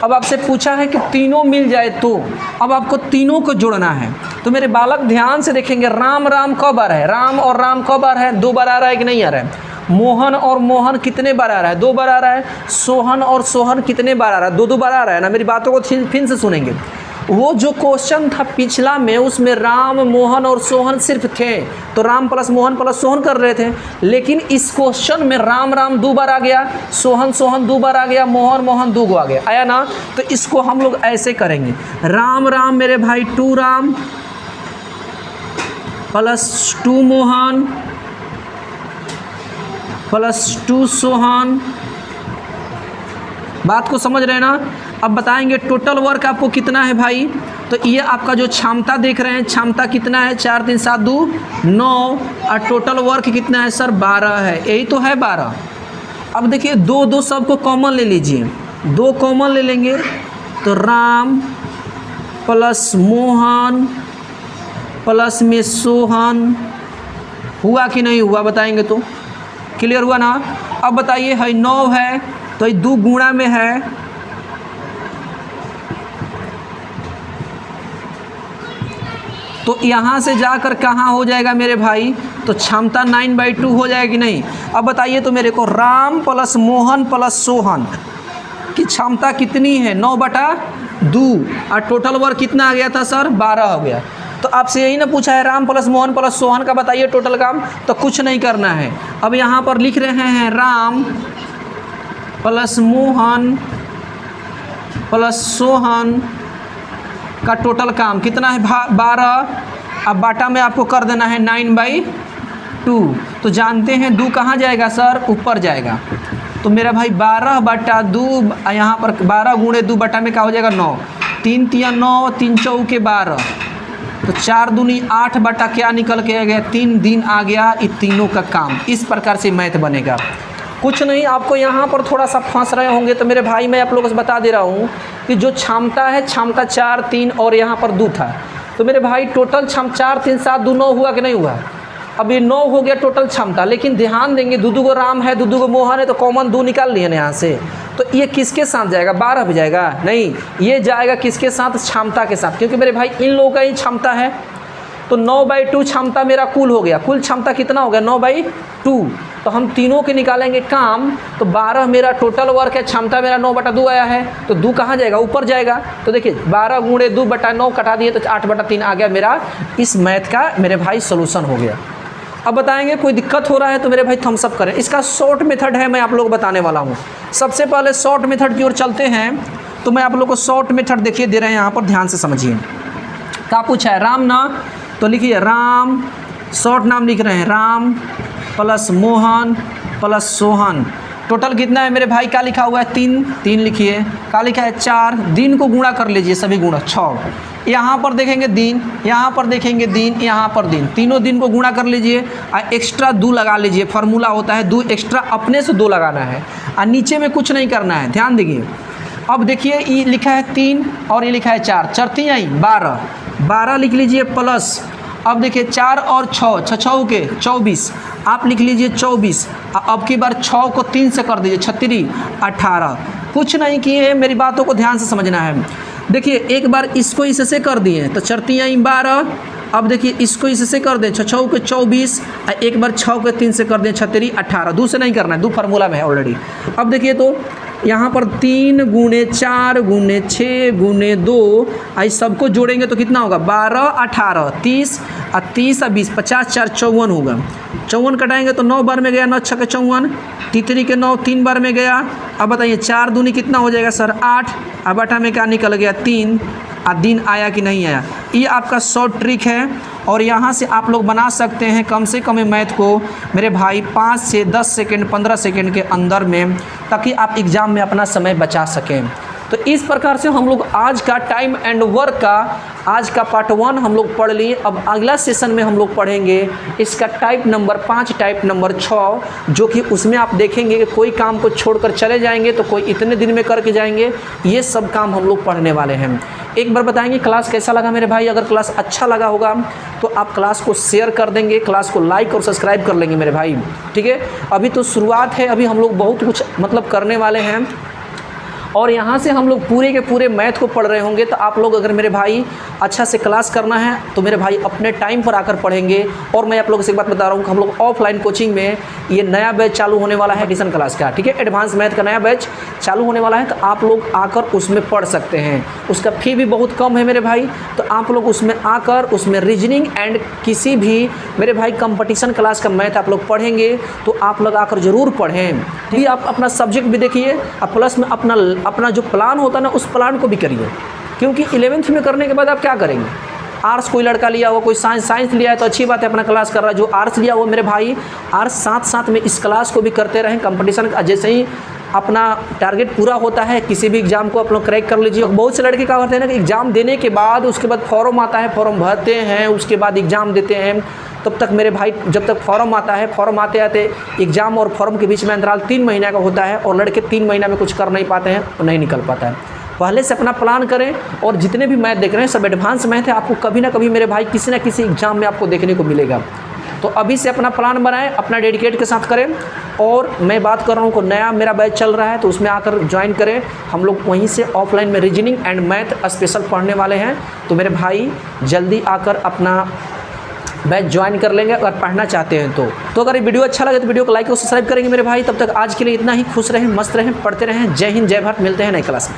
अब आपसे पूछा है कि तीनों मिल जाए, तो अब आपको तीनों को जोड़ना है। तो मेरे बालक ध्यान से देखेंगे, राम राम कब आ रहा है, राम और राम कब आ रहा है, 2 बार आ रहा है कि नहीं आ रहा है। मोहन और मोहन कितने बार आ रहा है, 2 बार आ रहा है। सोहन और सोहन कितने बार आ रहा है, 2 बार आ रहा है ना। मेरी बातों को फिर से सुनेंगे। वो जो क्वेश्चन था पिछला में, उसमें राम मोहन और सोहन सिर्फ थे, तो राम प्लस मोहन प्लस सोहन कर रहे थे। लेकिन इस क्वेश्चन में राम राम 2 बार आ गया, सोहन सोहन 2 बार आ गया, मोहन मोहन 2 आ गया, आया ना। तो इसको हम लोग ऐसे करेंगे, राम राम मेरे भाई 2 राम प्लस 2 मोहन प्लस 2 सोहन। बात को समझ रहे हैं ना। अब बताएंगे टोटल वर्क आपको कितना है भाई, तो ये आपका जो क्षमता देख रहे हैं, क्षमता कितना है, 4 3 7 2 9, और टोटल वर्क कितना है सर, 12 है। यही तो है 12। अब देखिए 2 2 सबको कॉमन ले लीजिए, 2 कॉमन ले लेंगे, तो राम प्लस मोहन प्लस में सोहन, हुआ कि नहीं हुआ बताएंगे तो क्लियर हुआ ना। अब बताइए है 9 है, तो ये 2 गुणा में है, तो यहाँ से जाकर कहाँ हो जाएगा मेरे भाई, तो क्षमता 9/2 हो जाएगी नहीं। अब बताइए तो मेरे को, राम प्लस मोहन प्लस सोहन की क्षमता कितनी है, 9/2, और टोटल वर्क कितना आ गया था सर, 12 हो गया। तो आपसे यही ना पूछा है राम प्लस मोहन प्लस सोहन का बताइए टोटल काम, तो कुछ नहीं करना है। अब यहाँ पर लिख रहे हैं राम प्लस मोहन प्लस सोहन का टोटल काम कितना है, 12। अब बाटा में आपको कर देना है 9/2। तो जानते हैं 2 कहाँ जाएगा सर, ऊपर जाएगा। तो मेरा भाई 12/2, यहाँ पर 12 गुणे 2 बटा में क्या हो जाएगा, 9। 3 3 9, 3 4 12, तो 4 दूनी 8 बटा क्या निकल के आ गया, 3 दिन आ गया। इन तीनों का काम इस प्रकार से मैथ बनेगा। कुछ नहीं, आपको यहाँ पर थोड़ा सा फंस रहे होंगे, तो मेरे भाई मैं आप लोगों को बता दे रहा हूँ कि जो क्षमता है, क्षमता 4 3 और यहाँ पर 2 था। तो मेरे भाई टोटल 4 3 7 2 9 हुआ कि नहीं हुआ। अब ये 9 हो गया टोटल क्षमता, लेकिन ध्यान देंगे 2 को राम है, 2 को मोहन है, तो कॉमन 2 निकाल लिए ना यहाँ से। तो ये किसके साथ जाएगा, 12 भी जाएगा नहीं, ये जाएगा किसके साथ, क्षमता के साथ, क्योंकि मेरे भाई इन लोगों का ही क्षमता है। तो 9/2 क्षमता मेरा कुल हो गया, कुल क्षमता कितना हो गया, 9/2। तो हम तीनों के निकालेंगे काम, तो 12 मेरा टोटल वर्क है, क्षमता मेरा 9/2 आया है, तो 2 कहाँ जाएगा, ऊपर जाएगा। तो देखिए 12 गुणे 2/9 कटा दिए, तो 8/3 आ गया मेरा। इस मैथ का मेरे भाई सोल्यूशन हो गया। अब बताएंगे कोई दिक्कत हो रहा है तो मेरे भाई थम्स अप करें। इसका शॉर्ट मेथड है, मैं आप लोग को बताने वाला हूँ। सबसे पहले शॉर्ट मेथड की ओर चलते हैं। तो मैं आप लोग को शॉर्ट मेथड देखिए दे रहे हैं, यहाँ पर ध्यान से समझिए। क्या पूछा है, राम ना तो लिखिए राम, शॉर्ट नाम लिख रहे हैं, Ram plus Mohan plus Sohan. Total कितना है मेरे भाई? क्या लिखा हुआ है? 3, 3 लिखिए। क्या लिखा है? 4। दिन को गुणा कर लीजिए, सभी गुणा 6। यहाँ पर देखेंगे दिन, यहाँ पर देखेंगे दिन, यहाँ पर दिन, तीनों दिन को गुणा कर लीजिए और एक्स्ट्रा 2 लगा लीजिए। फार्मूला होता है 2 एक्स्ट्रा, अपने से 2 लगाना है और नीचे में कुछ नहीं करना है, ध्यान दीजिए। अब देखिए ये लिखा है 3 और ये लिखा है 4, 4 3 आई 12, 12 लिख लीजिए प्लस। अब देखिए 4 और 6, 6 6 के 24, आप लिख लीजिए 24। अब की बार 6 को 3 से कर दीजिए, 36 18। कुछ नहीं किए, मेरी बातों को ध्यान से समझना है। देखिए एक बार इसको इससे कर दिए तो 4 3 आई 12। अब देखिए इसको इससे कर दें, 6 6 के 24, एक बार 6 के 3 से कर दें 36 18। 2 से नहीं करना है, 2 फार्मूला में है ऑलरेडी। अब देखिए तो यहाँ पर 3 गुणे 4 गुणे 6 गुणे 2, इस सबको जोड़ेंगे तो कितना होगा? 12 18 30 और 30 और 20 50 4 54 होगा। 54 कटाएंगे तो 9 बार में गया, 9 6 के 54, 3 के 9 3 बार में गया। अब बताइए 4 दूनी कितना हो जाएगा सर? 8। अब 8 में क्या निकल गया? 3। और दिन आया कि नहीं आया? ये आपका शॉर्ट ट्रिक है और यहाँ से आप लोग बना सकते हैं कम से कम मैथ को मेरे भाई 5 से 10 सेकेंड 15 सेकेंड के अंदर में, ताकि आप एग्ज़ाम में अपना समय बचा सकें। तो इस प्रकार से हम लोग आज का टाइम एंड वर्क का आज का पार्ट 1 हम लोग पढ़ लिए। अब अगला सेशन में हम लोग पढ़ेंगे इसका टाइप नंबर 5 टाइप नंबर 6, जो कि उसमें आप देखेंगे कि कोई काम को छोड़कर चले जाएंगे तो कोई इतने दिन में करके जाएंगे। ये सब काम हम लोग पढ़ने वाले हैं। एक बार बताएंगे क्लास कैसा लगा मेरे भाई? अगर क्लास अच्छा लगा होगा तो आप क्लास को शेयर कर देंगे, क्लास को लाइक और सब्सक्राइब कर लेंगे मेरे भाई, ठीक है। अभी तो शुरुआत है, अभी हम लोग बहुत कुछ मतलब करने वाले हैं और यहाँ से हम लोग पूरे के पूरे मैथ को पढ़ रहे होंगे। तो आप लोग अगर मेरे भाई अच्छा से क्लास करना है तो मेरे भाई अपने टाइम पर आकर पढ़ेंगे। और मैं आप लोगों से एक बात बता रहा हूँ कि हम लोग ऑफलाइन कोचिंग में ये नया बैच चालू होने वाला है एडिशन क्लास का, ठीक है। एडवांस मैथ का नया बैच चालू होने वाला है, तो आप लोग आकर उसमें पढ़ सकते हैं। उसका फ़ी भी बहुत कम है मेरे भाई, तो आप लोग उसमें आकर उसमें रीजनिंग एंड किसी भी मेरे भाई कंपटीशन क्लास का मैथ आप लोग पढ़ेंगे तो आप लोग आकर ज़रूर पढ़ें। भी आप अपना सब्जेक्ट भी देखिए और प्लस में अपना जो प्लान होता है ना उस प्लान को भी करिए, क्योंकि 11th में करने के बाद आप क्या करेंगे? आर्ट्स कोई लड़का लिया हुआ, कोई साइंस लिया है तो अच्छी बात है अपना क्लास कर रहा है। जो आर्ट्स लिया हुआ मेरे भाई आर्ट्स साथ साथ में इस क्लास को भी करते रहें। कंपटीशन जैसे ही अपना टारगेट पूरा होता है किसी भी एग्ज़ाम को आप लोग क्रैक कर लीजिए। बहुत से लड़के क्या करते हैं ना कि एग्ज़ाम देने के बाद उसके बाद फॉर्म आता है, फॉर्म भरते हैं, उसके बाद एग्ज़ाम देते हैं। तब तक मेरे भाई जब तक फॉर्म आता है, फॉर्म आते आते एग्ज़ाम और फॉर्म के बीच में अंतराल 3 महीने का होता है और लड़के 3 महीना में कुछ कर नहीं पाते हैं और नहीं निकल पाता है। पहले से अपना प्लान करें और जितने भी मैथ देख रहे हैं सब एडवांस मैथ है, आपको कभी ना कभी मेरे भाई किसी ना किसी एग्ज़ाम में आपको देखने को मिलेगा। तो अभी से अपना प्लान बनाएं, अपना डेडिकेट के साथ करें। और मैं बात कर रहा हूँ को नया मेरा बैच चल रहा है तो उसमें आकर ज्वाइन करें। हम लोग वहीं से ऑफलाइन में रीजनिंग एंड मैथ स्पेशल पढ़ने वाले हैं, तो मेरे भाई जल्दी आकर अपना बैच ज्वाइन कर लेंगे अगर पढ़ना चाहते हैं तो अगर ये वीडियो अच्छा लगे तो वीडियो को लाइक और सब्सक्राइब करेंगे मेरे भाई। तब तक आज के लिए इतना ही। खुश रहें, मस्त रहें, पढ़ते रहें। जय हिंद, जय भारत। मिलते हैं नई क्लास में।